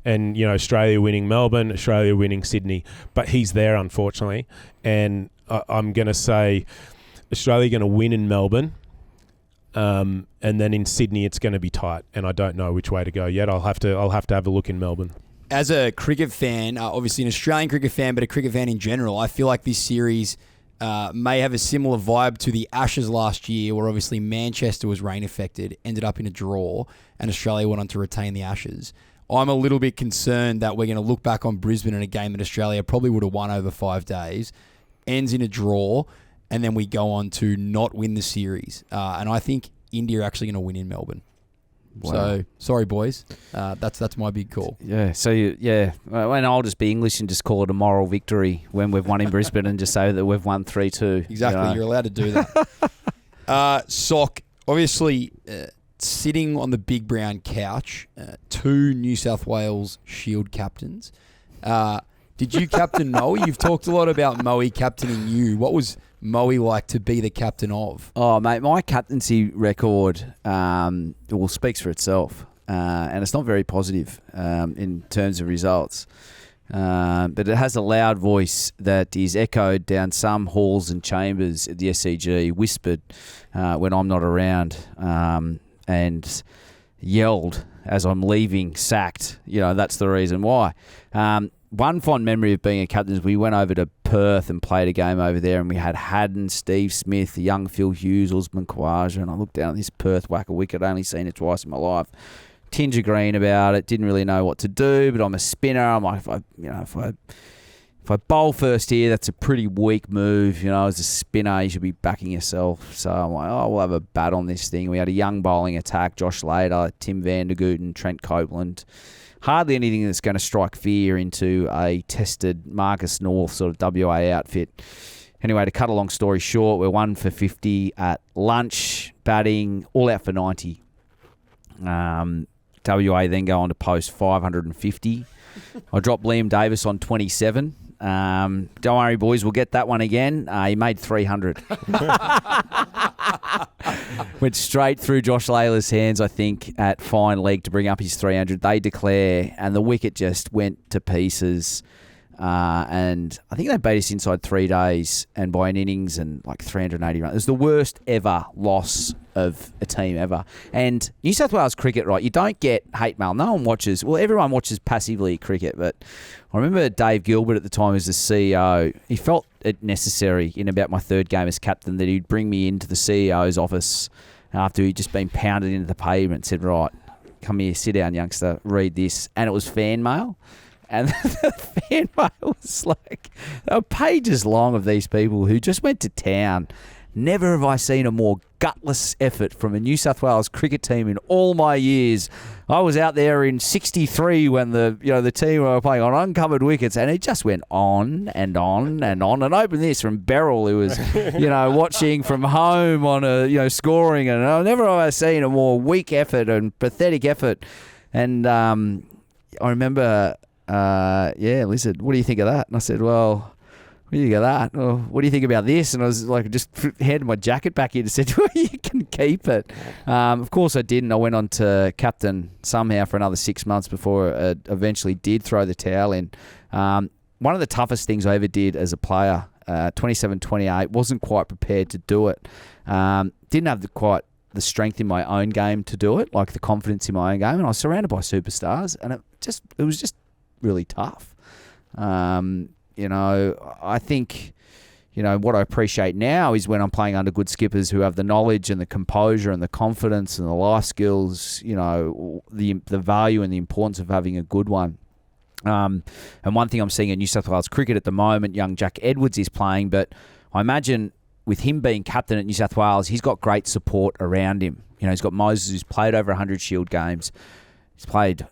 And, Australia winning Melbourne, Australia winning Sydney. But he's there, unfortunately. And I'm going to say Australia going to win in Melbourne. And then in Sydney, it's going to be tight. And I don't know which way to go yet. I'll have to have a look in Melbourne. As a cricket fan, obviously an Australian cricket fan, but a cricket fan in general, I feel like this series may have a similar vibe to the Ashes last year, where obviously Manchester was rain affected, ended up in a draw, and Australia went on to retain the Ashes. I'm a little bit concerned that we're going to look back on Brisbane in a game that Australia probably would have won over 5 days, ends in a draw, and then we go on to not win the series. And I think India are actually going to win in Melbourne. Wow. So, sorry, boys. That's my big call. Yeah. So, and I'll just be English and just call it a moral victory when we've won in Brisbane and just say that we've won 3-2. Exactly. You're allowed to do that. SOK, obviously, sitting on the big brown couch, 2 New South Wales Shield captains. Did you captain Moe? You've talked a lot about Moe captaining you. What was Moe like to be the captain of? Oh, mate, my captaincy record speaks for itself. And it's not very positive in terms of results. But it has a loud voice that is echoed down some halls and chambers at the SCG, whispered when I'm not around, and yelled as I'm leaving, sacked. That's the reason why. One fond memory of being a captain is we went over to Perth and played a game over there, and we had Haddon, Steve Smith, young Phil Hughes, Usman Khawaja, and I looked down at this Perth whacker wicket. I'd only seen it twice in my life. Tinge of green about it. Didn't really know what to do, but I'm a spinner. I'm like, if I bowl first here, that's a pretty weak move. As a spinner, you should be backing yourself. So I'm like, we'll have a bat on this thing. We had a young bowling attack: Josh Lader, Tim van der Gooten, Trent Copeland. Hardly anything that's going to strike fear into a tested Marcus North sort of WA outfit. Anyway, to cut a long story short, we're 1 for 50 at lunch, batting, all out for 90. WA then go on to post 550. I dropped Liam Davis on 27. Don't worry, boys, we'll get that one again. He made 300. Went straight through Josh Layla's hands, I think, at fine leg to bring up his 300. They declare, and the wicket just went to pieces. and I think they beat us inside 3 days and by an innings and like 380 runs. It was the worst ever loss of a team ever. And New South Wales cricket, right, you don't get hate mail. No one watches. Well, everyone watches passively cricket, but I remember Dave Gilbert at the time as the CEO. He felt it necessary in about my third game as captain that he'd bring me into the CEO's office after he'd just been pounded into the pavement and said, right, come here, sit down, youngster, read this. And it was fan mail. And the fan mail was like, there were pages long of these people who just went to town. Never have I seen a more gutless effort from a New South Wales cricket team in all my years. I was out there in '63 when the team were playing on uncovered wickets, and it just went on and on and on. And opened this from Beryl, who was, watching from home on scoring. And I never have I seen a more weak effort and pathetic effort. And I remember, Lizard, what do you think of that? And I said, well, what do you think of that? Oh, what do you think about this? And I was like, just handed my jacket back in and said, well, you can keep it. Of course I didn't. I went on to captain somehow for another 6 months before I eventually did throw the towel in. One of the toughest things I ever did as a player, 27-28, wasn't quite prepared to do it. Didn't have quite the strength in my own game to do it, like the confidence in my own game. And I was surrounded by superstars, and it was just really tough. I think, what I appreciate now is when I'm playing under good skippers who have the knowledge and the composure and the confidence and the life skills, the value and the importance of having a good one. And one thing I'm seeing in New South Wales cricket at the moment, young Jack Edwards is playing, but I imagine with him being captain at New South Wales, he's got great support around him. He's got Moises, who's played over 100 Shield games. He's played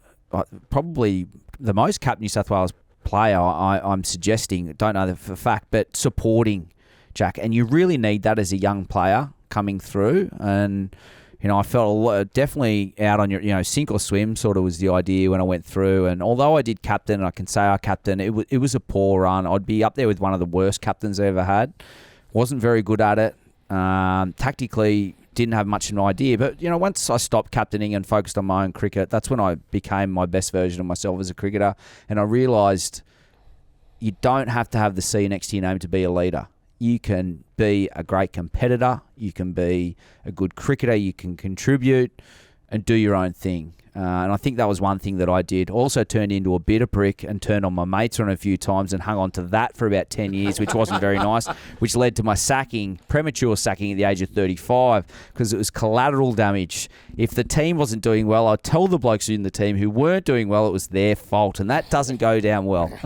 probably the most capped New South Wales player, I'm suggesting, don't know for a fact, but supporting Jack. And you really need that as a young player coming through. And, I felt definitely out on your, sink or swim sort of was the idea when I went through. And although I did captain, and I can say I captain, it was a poor run. I'd be up there with one of the worst captains I ever had. Wasn't very good at it. Tactically, didn't have much of an idea. But, once I stopped captaining and focused on my own cricket, that's when I became my best version of myself as a cricketer. And I realised you don't have to have the C next to your name to be a leader. You can be a great competitor. You can be a good cricketer. You can contribute and do your own thing. And I think that was one thing that I did. Also turned into a bitter prick and turned on my mates on a few times and hung on to that for about 10 years, which wasn't very nice, which led to my premature sacking at the age of 35 because it was collateral damage. If the team wasn't doing well, I'd tell the blokes in the team who weren't doing well it was their fault, and that doesn't go down well.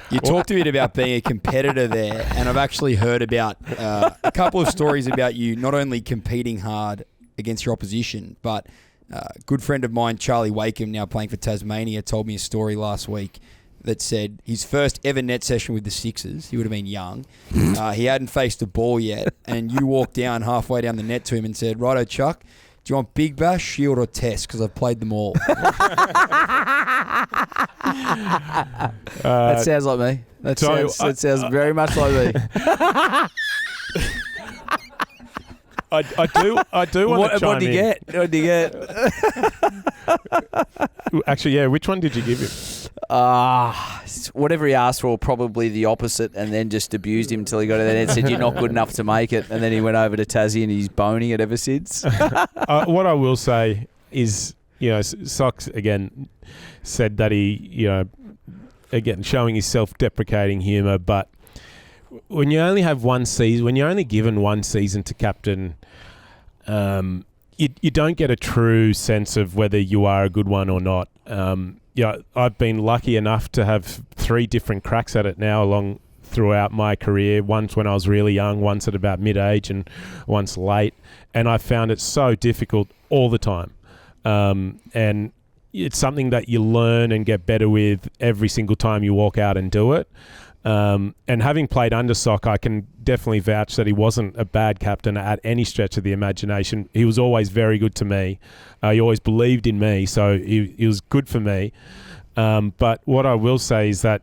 You talked a bit about being a competitor there, and I've actually heard about a couple of stories about you not only competing hard against your opposition, but a good friend of mine, Charlie Wakeham, now playing for Tasmania, told me a story last week that said his first ever net session with the Sixers, he would have been young, he hadn't faced a ball yet, and you walked down halfway down the net to him and said, righto, Chuck, do you want Big Bash, Shield or Test? Because I've played them all. That sounds like me. That sounds very much like me. I do want to chime in. What did you get? Actually, yeah, which one did you give him? Whatever he asked for, probably the opposite, and then just abused him until he got to the net and said, you're not good enough to make it. And then he went over to Tassie and he's boning it ever since. What I will say is, SOK, again, said that he, again, showing his self-deprecating humour, but when you only have one season, when you're only given one season to captain, you don't get a true sense of whether you are a good one or not. I've been lucky enough to have 3 different cracks at it now throughout my career. Once when I was really young, once at about mid-age, and once late. And I found it so difficult all the time. And it's something that you learn and get better with every single time you walk out and do it. And having played under SOK, I can definitely vouch that he wasn't a bad captain at any stretch of the imagination. He was always very good to me. He always believed in me, so he was good for me. But what I will say is that,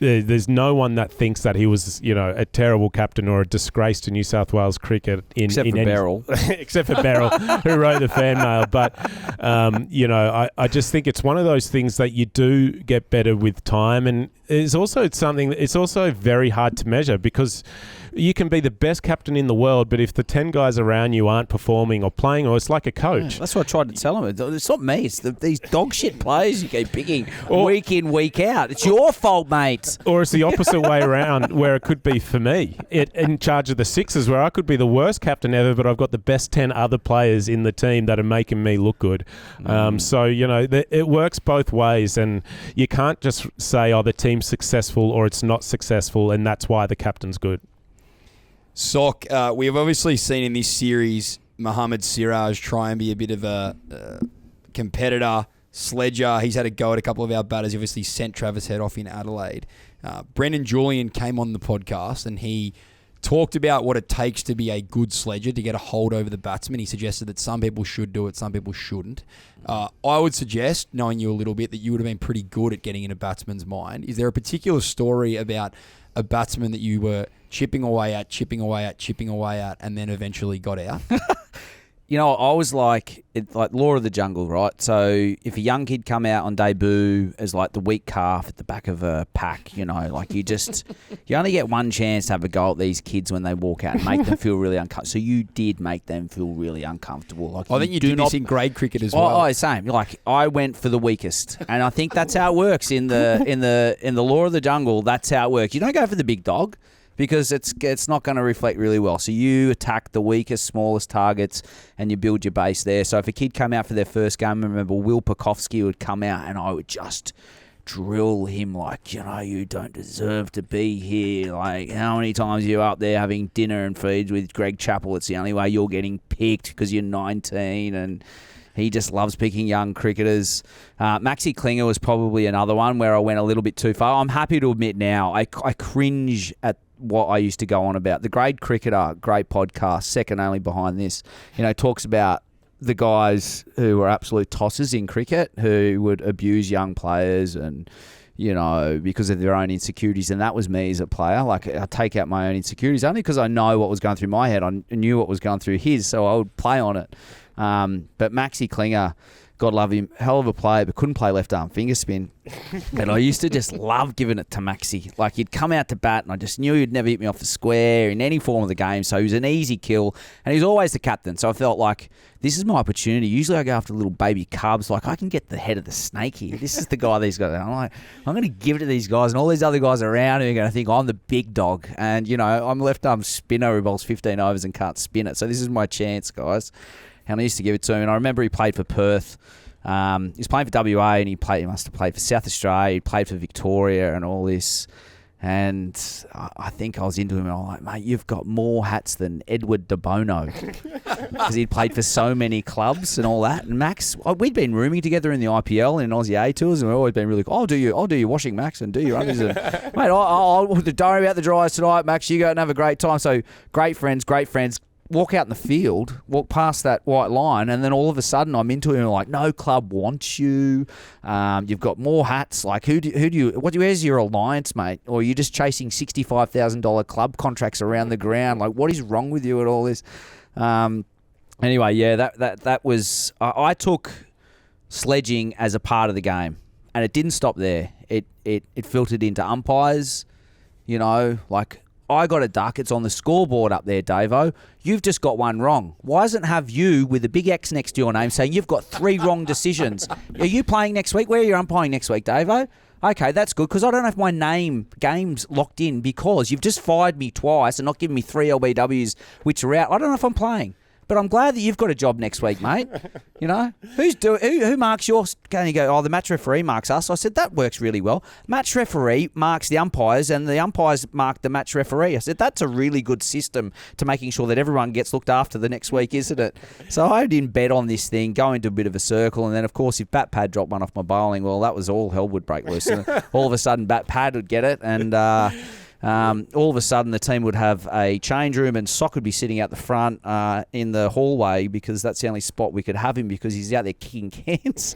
there's no one that thinks that he was, a terrible captain or a disgrace to New South Wales cricket except for Beryl. Except for Beryl, who wrote the fan mail. But, I just think it's one of those things that you do get better with time. And it's also very hard to measure, because you can be the best captain in the world, but if the 10 guys around you aren't performing or playing, or it's like a coach. Yeah, that's what I tried to tell him. It's not me. It's these dog shit players you keep picking week in, week out. It's your fault, mate. Or it's the opposite way around, where it could be for me in charge of the Sixers, where I could be the worst captain ever, but I've got the best 10 other players in the team that are making me look good. So, it works both ways, and you can't just say, the team's successful or it's not successful, and that's why the captain's good. SOK, we have obviously seen in this series Mohammad Siraj try and be a bit of a competitor. Sledger, he's had a go at a couple of our batters. He obviously sent Travis Head off in Adelaide. Brendan Julian came on the podcast and he talked about what it takes to be a good sledger, to get a hold over the batsman. He suggested that some people should do it, some people shouldn't. I would suggest, knowing you a little bit, that you would have been pretty good at getting in a batsman's mind. Is there a particular story about a batsman that you were chipping away at, and then eventually got out? I was like law of the jungle, right? So if a young kid come out on debut as like the weak calf at the back of a pack, you only get one chance to have a go at these kids when they walk out and make them feel really uncomfortable. So you did make them feel really uncomfortable. I think you do this in grade cricket as well. Oh, same. Like I went for the weakest, and I think that's how it works in the law of the jungle. That's how it works. You don't go for the big dog, because it's not going to reflect really well. So you attack the weakest, smallest targets, and you build your base there. So if a kid came out for their first game, I remember Will Pekowski would come out and I would just drill him like, you don't deserve to be here. Like, how many times are you up there having dinner and feeds with Greg Chappell? It's the only way you're getting picked, because you're 19, and he just loves picking young cricketers. Maxi Klinger was probably another one where I went a little bit too far. I'm happy to admit now, I cringe at what I used to go on about. The Grade Cricketer, great podcast, second only behind this, talks about the guys who were absolute tossers in cricket, who would abuse young players and, because of their own insecurities. And that was me as a player. Like, I take out my own insecurities only because I know what was going through my head. I knew what was going through his, so I would play on it. But Maxi Klinger, God love him, hell of a player, but couldn't play left arm finger spin. And I used to just love giving it to Maxi. Like, he'd come out to bat and I just knew he'd never hit me off the square in any form of the game. So he was an easy kill, and he was always the captain. So I felt like, this is my opportunity. Usually I go after little baby cubs. Like, I can get the head of the snake here. This is the guy these guys. I'm like, I'm going to give it to these guys, and all these other guys around me are going to think I'm the big dog. And, I'm a left arm spinner who bowls 15 overs and can't spin it. So this is my chance, guys. And I used to give it to him. And I remember he played for Perth. He was playing for WA, and he must have played for South Australia. He played for Victoria and all this. And I think I was into him, and I'm like, mate, you've got more hats than Edward De Bono, because he'd played for so many clubs and all that. And Max, we'd been rooming together in the IPL and in Aussie A tours, and we've always been really cool. I'll do your washing, Max, and do your undies. Mate, I'll don't worry about the dryers tonight, Max. You go and have a great time. So great friends. Walk out in the field, walk past that white line, and then all of a sudden I'm into him, like, no club wants you. You've got more hats. Like, where's your alliance, mate? Or are you just chasing $65,000 club contracts around the ground? Like, what is wrong with you at all this? Anyway, yeah, that was. I took sledging as a part of the game, and it didn't stop there. It filtered into umpires. Like, I got a duck. It's on the scoreboard up there, Davo. You've just got one wrong. Why doesn't it have you with a big X next to your name saying you've got 3 wrong decisions? Are you playing next week? Where are you umpiring next week, Davo? Okay, that's good, because I don't have my game's locked in, because you've just fired me twice and not given me 3 LBWs, which are out. I don't know if I'm playing. But I'm glad that you've got a job next week, mate. Who marks your... Can you go, the match referee marks us? I said, that works really well. Match referee marks the umpires, and the umpires mark the match referee. I said, that's a really good system to making sure that everyone gets looked after the next week, isn't it? So I didn't bet on this thing, go into a bit of a circle, and then, of course, if Bat Pad dropped one off my bowling, well, that was all hell would break loose. And all of a sudden, Bat Pad would get it, and... all of a sudden the team would have a change room and SOK would be sitting out the front in the hallway because that's the only spot we could have him because he's out there kicking cans.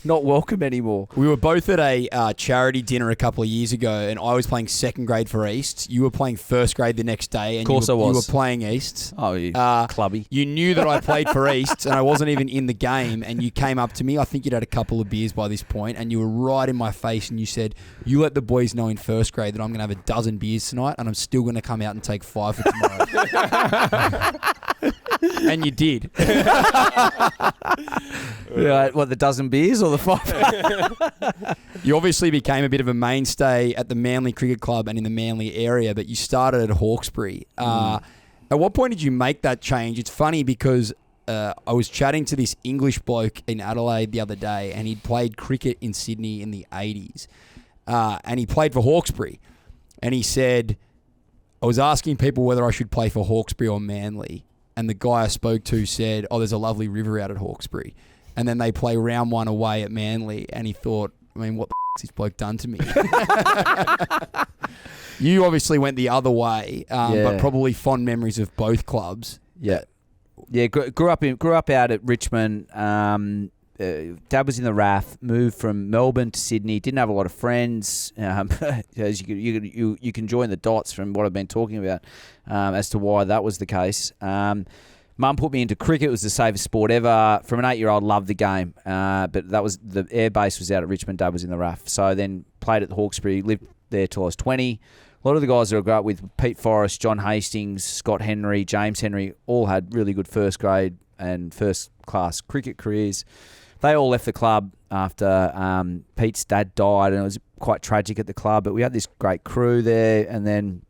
Not welcome anymore. We were both at a charity dinner a couple of years ago, and I was playing second grade for East. You were playing first grade the next day, and of course I was. You were playing East. Oh, you clubby. You knew that I played for East, and I wasn't even in the game, and you came up to me. I think you'd had a couple of beers by this point, and you were right in my face, and you said, "You let the boys know in first grade that I'm going to have a dozen beers tonight, and I'm still going to come out and take 5 for tomorrow." And you did. Right, what, the dozen beers or the 5? You obviously became a bit of a mainstay at the Manly Cricket Club and in the Manly area, but you started at Hawkesbury. At what point did you make that change? It's funny because I was chatting to this English bloke in Adelaide the other day, and he'd played cricket in Sydney in the 80s. And he played for Hawkesbury. And he said, I was asking people whether I should play for Hawkesbury or Manly. And the guy I spoke to said, there's a lovely river out at Hawkesbury. And then they play round 1 away at Manly. And he thought, what the f*** this bloke done to me? You obviously went the other way, but probably fond memories of both clubs. Yeah. Yeah, grew up out at Richmond. Dad was in the RAF, moved from Melbourne to Sydney, didn't have a lot of friends. As you can join the dots from what I've been talking about as to why that was the case. Mum put me into cricket. It was the safest sport ever. From an 8-year-old, loved the game. But that was the air base was out at Richmond. Dad was in the RAF. So then played at the Hawkesbury, lived there till I was 20. A lot of the guys that I grew up with, Pete Forrest, John Hastings, Scott Henry, James Henry, all had really good first grade and first class cricket careers. They all left the club after Pete's dad died, and it was quite tragic at the club. But we had this great crew there, and then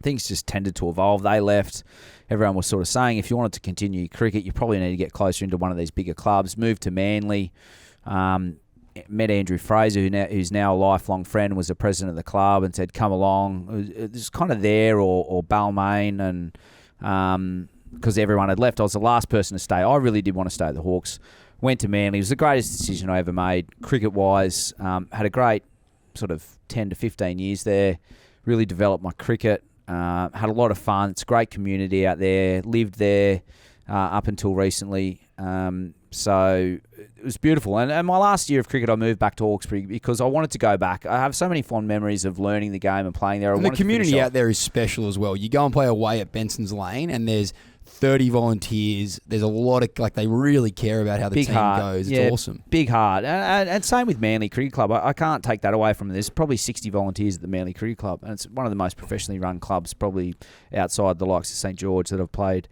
things just tended to evolve. They left. Everyone was sort of saying, if you wanted to continue cricket, you probably need to get closer into one of these bigger clubs. Moved to Manly. Met Andrew Fraser, who's now a lifelong friend, was the president of the club, and said, come along. It was kind of there or Balmain, and because everyone had left, I was the last person to stay. I really did want to stay at the Hawks. Went to Manly. It was the greatest decision I ever made, cricket-wise. Had a great sort of 10 to 15 years there. Really developed my cricket. Had a lot of fun. It's a great community out there. Lived there up until recently. So it was beautiful. And my last year of cricket, I moved back to Hawkesbury because I wanted to go back. I have so many fond memories of learning the game and playing there. And the community out there is special as well. You go and play away at Benson's Lane, and there's 30 volunteers. There's a lot of, they really care about how the team goes. It's awesome. Big heart. And same with Manly Cricket Club. I can't take that away from them. There's probably 60 volunteers at the Manly Cricket Club, and it's one of the most professionally run clubs probably outside the likes of St. George that I've played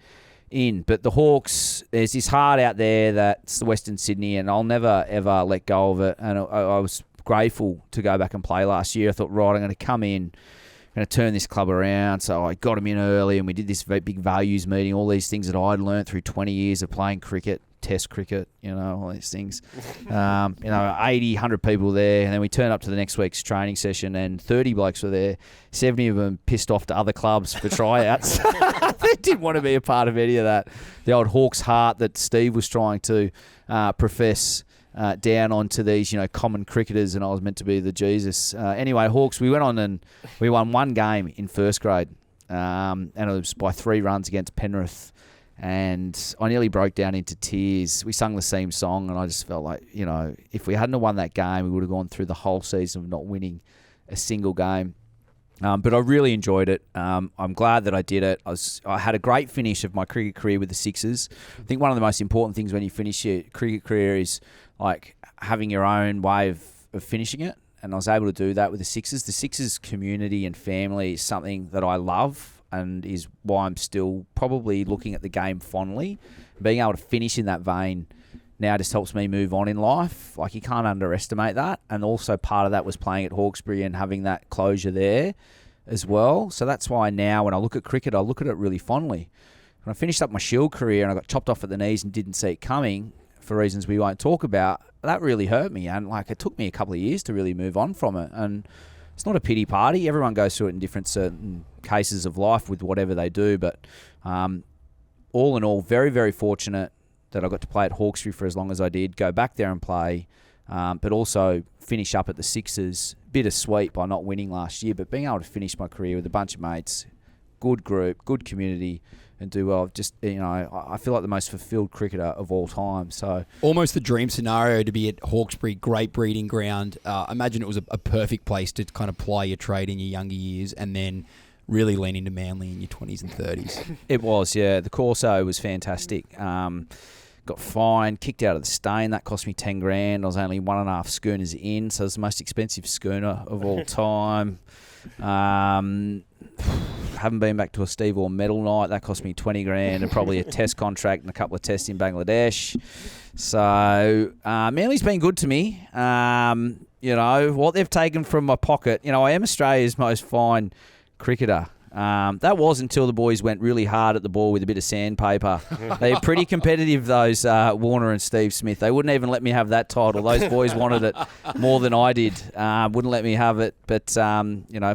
in. But the Hawks, there's this heart out there that's the Western Sydney, and I'll never, ever let go of it. And I was grateful to go back and play last year. I thought, right, I'm going to come in, going to turn this club around. So I got him in early, and we did this very big values meeting, all these things that I'd learned through 20 years of playing cricket, test cricket, all these things. 80, 100 people there. And then we turned up to the next week's training session, and 30 blokes were there. 70 of them pissed off to other clubs for tryouts. They didn't want to be a part of any of that. The old Hawks heart that Steve was trying to profess down onto these, common cricketers, and I was meant to be the Jesus. Anyway, Hawks, we went on and we won one game in first grade, and it was by 3 runs against Penrith, and I nearly broke down into tears. We sung the same song, and I just felt like, if we hadn't have won that game, we would have gone through the whole season of not winning a single game. But I really enjoyed it. I'm glad that I did it. I had a great finish of my cricket career with the Sixers. I think one of the most important things when you finish your cricket career is having your own way of finishing it. And I was able to do that with the Sixers. The Sixers community and family is something that I love, and is why I'm still probably looking at the game fondly. Being able to finish in that vein now just helps me move on in life. You can't underestimate that. And also part of that was playing at Hawkesbury and having that closure there as well. So that's why now when I look at cricket, I look at it really fondly. When I finished up my Shield career and I got chopped off at the knees and didn't see it coming for reasons we won't talk about, that really hurt me. And it took me a couple of years to really move on from it. And it's not a pity party. Everyone goes through it in different certain cases of life with whatever they do. But all in all, very, very fortunate that I got to play at Hawkesbury for as long as I did, go back there and play, but also finish up at the Sixers bittersweet by not winning last year, but being able to finish my career with a bunch of mates, good group, good community, and do well. Just, I feel like the most fulfilled cricketer of all time. So almost the dream scenario to be at Hawkesbury, great breeding ground. I imagine it was a perfect place to kind of ply your trade in your younger years, and then really lean into Manly in your 20s and 30s. It was, yeah. The Corso was fantastic. Got fined, kicked out of the stain. That cost me 10 grand. I was only 1.5 schooners in, so it was the most expensive schooner of all time. Haven't been back to a Steve Orr medal night. That cost me 20 grand and probably a test contract and a couple of tests in Bangladesh. So Manly's been good to me. What they've taken from my pocket. I am Australia's most fine cricketer. That was until the boys went really hard at the ball with a bit of sandpaper. They're pretty competitive, those Warner and Steve Smith. They wouldn't even let me have that title. Those boys wanted it more than I did. Wouldn't let me have it. But,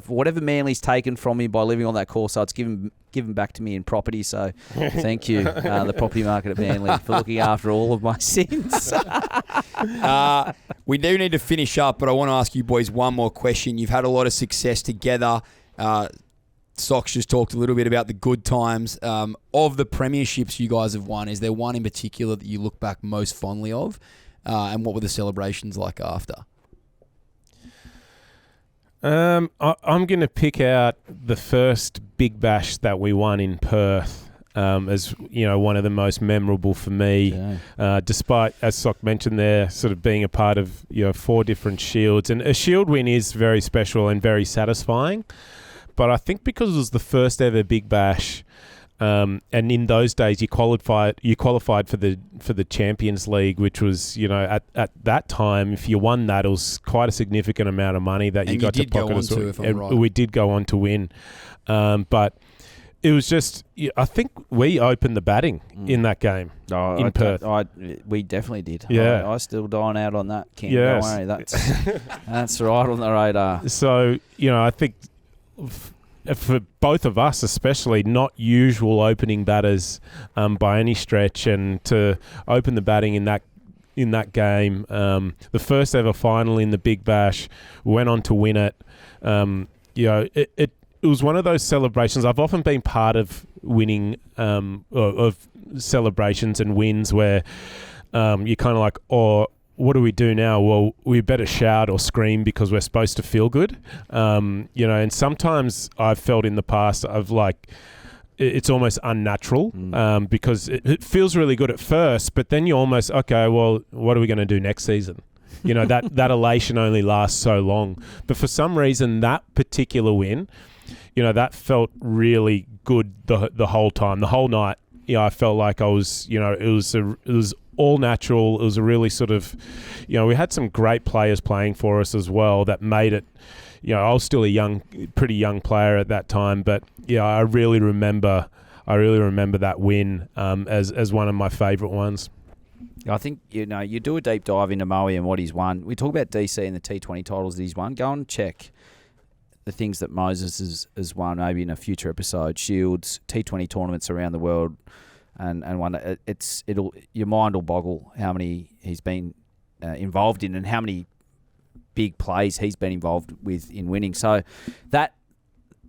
whatever Manly's taken from me by living on that course, it's given back to me in property. So thank you, the property market at Manly, for looking after all of my sins. We do need to finish up, but I want to ask you boys one more question. You've had a lot of success together. SOK's just talked a little bit about the good times. Of the premierships you guys have won, is there one in particular that you look back most fondly of? And what were the celebrations like after? I'm going to pick out the first Big Bash that we won in Perth as one of the most memorable for me. Yeah. Despite, as SOK mentioned there, sort of being a part of 4 different shields. And a shield win is very special and very satisfying. But I think because it was the first ever Big Bash, and in those days you qualified for the Champions League, which was at that time, if you won that, it was quite a significant amount of money that you got to pocket as well. If I'm right. We did go on to win, but it was just, I think we opened the batting in that game in Perth. We definitely did. Yeah, I still dine out on that. Ken. Yes. Don't worry, that's right on the radar. So I think, for both of us especially, not usual opening batters by any stretch, and to open the batting in that game, the first ever final in the Big Bash, went on to win it. It was one of those celebrations. I've often been part of winning of celebrations and wins where you're kind of like, what do we do now? Well, we better shout or scream because we're supposed to feel good. And sometimes I've felt in the past of like, it's almost unnatural because it feels really good at first, but then you're almost, okay, well, what are we going to do next season? That elation only lasts so long. But for some reason, that particular win, that felt really good the whole time, the whole night. I felt like I was, it was all natural. It was a really sort of, we had some great players playing for us as well that made it, I was still a pretty young player at that time, but I really remember that win as one of my favourite ones. I think, you do a deep dive into Mo and what he's won. We talk about DC and the T20 titles that he's won. Go and check the things that Moises has won, maybe in a future episode. Shields, T20 tournaments around the world, and one. Your mind will boggle how many he's been involved in and how many big plays he's been involved with in winning. So that,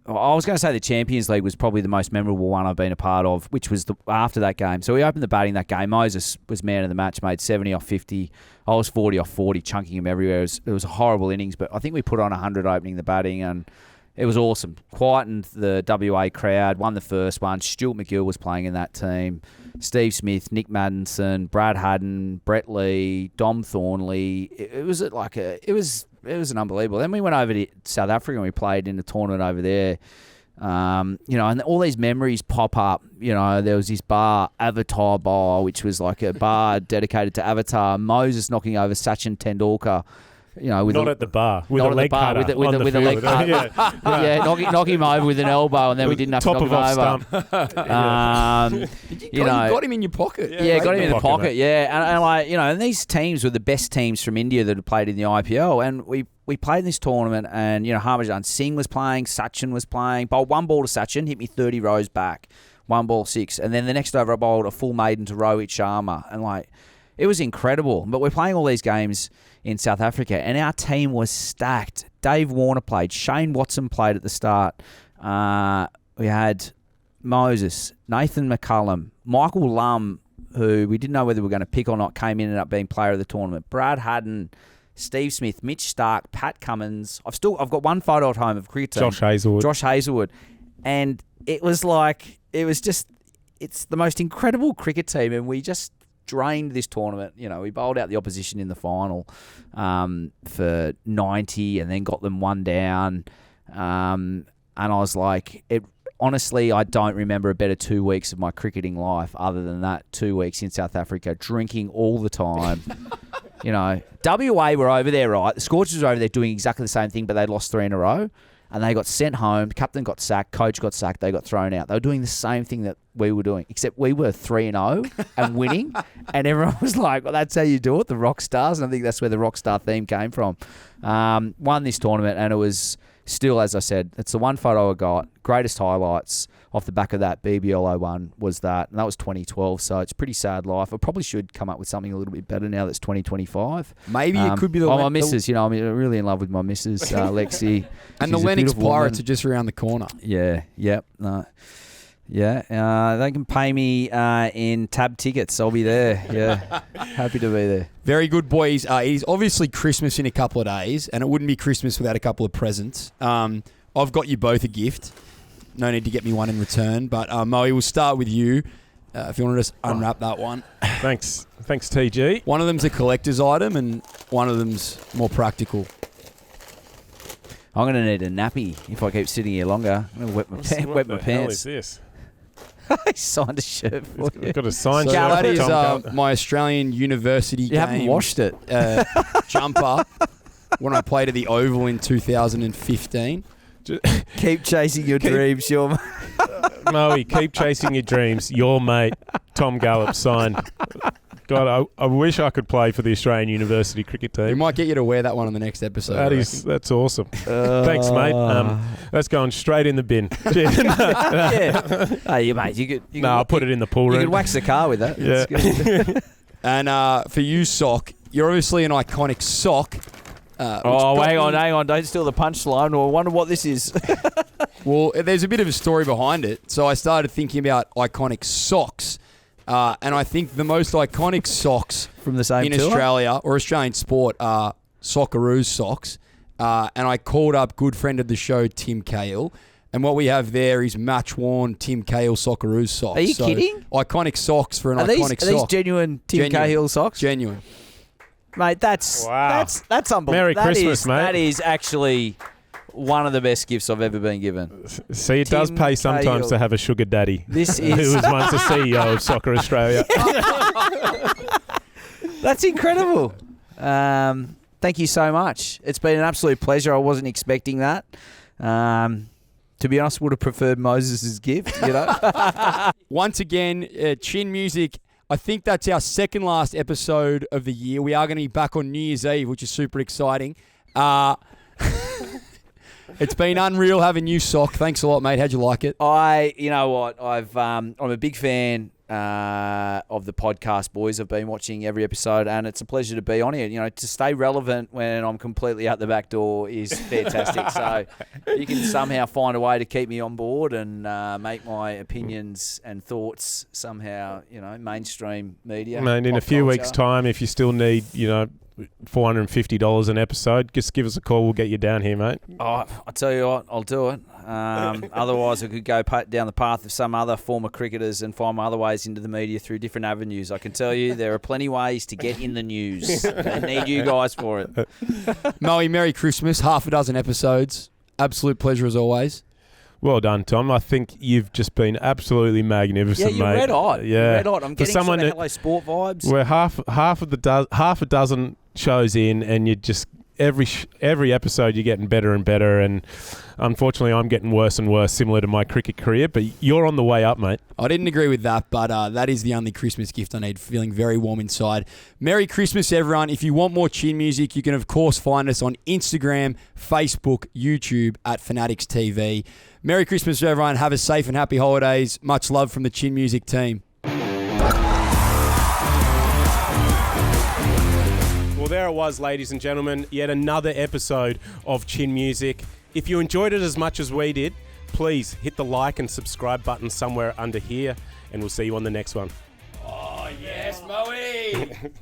I was going to say the Champions League was probably the most memorable one I've been a part of, which was after that game. So we opened the batting that game. Moises was man of the match, made 70 off 50. I was 40 off 40, chunking him everywhere. It was a horrible innings, but I think we put on 100 opening the batting, and it was awesome. Quietened the WA crowd, won the first one. Stuart McGill was playing in that team. Steve Smith, Nick Maddinson, Brad Haddon, Brett Lee, Dom Thornley. It was an unbelievable. Then we went over to South Africa and we played in a tournament over there. And all these memories pop up. There was this bar, Avatar Bar, which was like a bar dedicated to Avatar. Moises knocking over Sachin Tendulkar. Not at the bar, with a leg cutter with a leg cutter. knock him over with an elbow, and then we didn't have to knock him over. You got him in your pocket. Yeah, got him in the pocket. Yeah, and these teams were the best teams from India that had played in the IPL, and we played in this tournament, and Harbhajan Singh was playing, Sachin was playing. Bowled one ball to Sachin, hit me 30 rows back, 1 ball 6, and then the next over I bowled a full maiden to Rohit Sharma, and It was incredible. But we're playing all these games in South Africa, and our team was stacked. Dave Warner played. Shane Watson played at the start. We had Moises, Nathan McCullum, Michael Lum, who we didn't know whether we were going to pick or not, came in and ended up being player of the tournament. Brad Haddon, Steve Smith, Mitch Stark, Pat Cummins. I've got one photo at home of cricket team. Josh Hazelwood. And it's the most incredible cricket team, and we just drained this tournament. You know, we bowled out the opposition in the final for 90 and then got them one down. And I was like, honestly, I don't remember a better 2 weeks of my cricketing life other than that 2 weeks in South Africa, drinking all the time. You know, WA were over there, right? The Scorchers were over there doing exactly the same thing, but they'd lost 3 in a row. And they got sent home. The captain got sacked. Coach got sacked. They got thrown out. They were doing the same thing that we were doing, except we were 3-0 and winning. And everyone was like, well, that's how you do it, the rock stars. And I think that's where the rock star theme came from. Won this tournament, and it was still, as I said, it's the one photo I got. Greatest highlights off the back of that BBL 01 was that. And that was 2012, so it's a pretty sad life. I probably should come up with something a little bit better now that's 2025. Maybe it could be my missus. You know, I'm really in love with my missus, Lexi. And the Lennox Pirates are just around the corner. Yeah, yep. No. Yeah, they can pay me in tab tickets. I'll be there. Yeah, happy to be there. Very good, boys. It is obviously Christmas in a couple of days, and it wouldn't be Christmas without a couple of presents. I've got you both a gift. No need to get me one in return, but Mo, we'll start with you. If you want to just unwrap that one. Thanks, TG. One of them's a collector's item, and one of them's more practical. I'm going to need a nappy if I keep sitting here longer. I'm going to wet my pants. What the hell is this? He signed a shirt for you. I've got a signed So shirt. that is my Australian university game. You haven't washed it. Jumper when I played at the Oval in 2015. Keep chasing your dreams, your Moe, keep chasing your dreams. Your mate, Tom Gallop, signed. God, I wish I could play for the Australian University cricket team. We might get you to wear that one on the next episode. That's awesome. Thanks, mate. That's going straight in the bin. Yeah. Hey, mate, you could I'll put it in the pool room. You could wax the car with that. Yeah. And for you, SOK, you're obviously an iconic SOK. Hang on. Don't steal the punchline. I wonder what this is. Well, there's a bit of a story behind it. So I started thinking about iconic socks. And I think the most iconic socks from the same in tour? Australia or Australian sport are Socceroos socks. And I called up good friend of the show, Tim Cahill. And what we have there is match-worn Tim Cahill Socceroos socks. Are you kidding? Iconic socks for an iconic sock. Are these genuine Tim Cahill socks? Genuine. Mate, that's unbelievable. Merry Christmas, mate. That is actually one of the best gifts I've ever been given. See, it does pay sometimes Cahill. to have a sugar daddy. This who is was once the CEO of Soccer Australia. That's incredible. Thank you so much. It's been an absolute pleasure. I wasn't expecting that. To be honest, would have preferred Moises' gift, you know. Once again, Chin Music. I think that's our second last episode of the year. We are going to be back on New Year's Eve, which is super exciting. It's been unreal having you, SOK. Thanks a lot, mate. How'd you like it? You know what? I'm a big fan of the podcast, boys. I've been watching every episode, and it's a pleasure to be on here. You know, to stay relevant when I'm completely out the back door is fantastic. So you can somehow find a way to keep me on board and make my opinions and thoughts somehow, you know, mainstream media. Mate, in a few weeks' time, if you still need, you know, $450 an episode, just give us a call. We'll get you down here, mate. Oh, I tell you what, I'll do it. Otherwise, I could go down the path of some other former cricketers and find my other ways into the media through different avenues. I can tell you there are plenty of ways to get in the news. I need you guys for it. Moe, Merry Christmas. 6 episodes. Absolute pleasure as always. Well done, Tom. I think you've just been absolutely magnificent, mate. Yeah, you're red hot. Yeah, red hot. I'm getting sort of Hello Sport vibes. We're half a dozen shows in, and you just every episode you're getting better and better. And unfortunately, I'm getting worse and worse, similar to my cricket career. But you're on the way up, mate. I didn't agree with that, but that is the only Christmas gift I need. Feeling very warm inside. Merry Christmas, everyone. If you want more Chin Music, you can of course find us on Instagram, Facebook, YouTube at Fanatics TV. Merry Christmas, everyone. Have a safe and happy holidays. Much love from the Chin Music team. there it was, ladies and gentlemen. Yet another episode of Chin Music. If you enjoyed it as much as we did, please hit the like and subscribe button somewhere under here, and we'll see you on the next one. Oh, yes, Moe!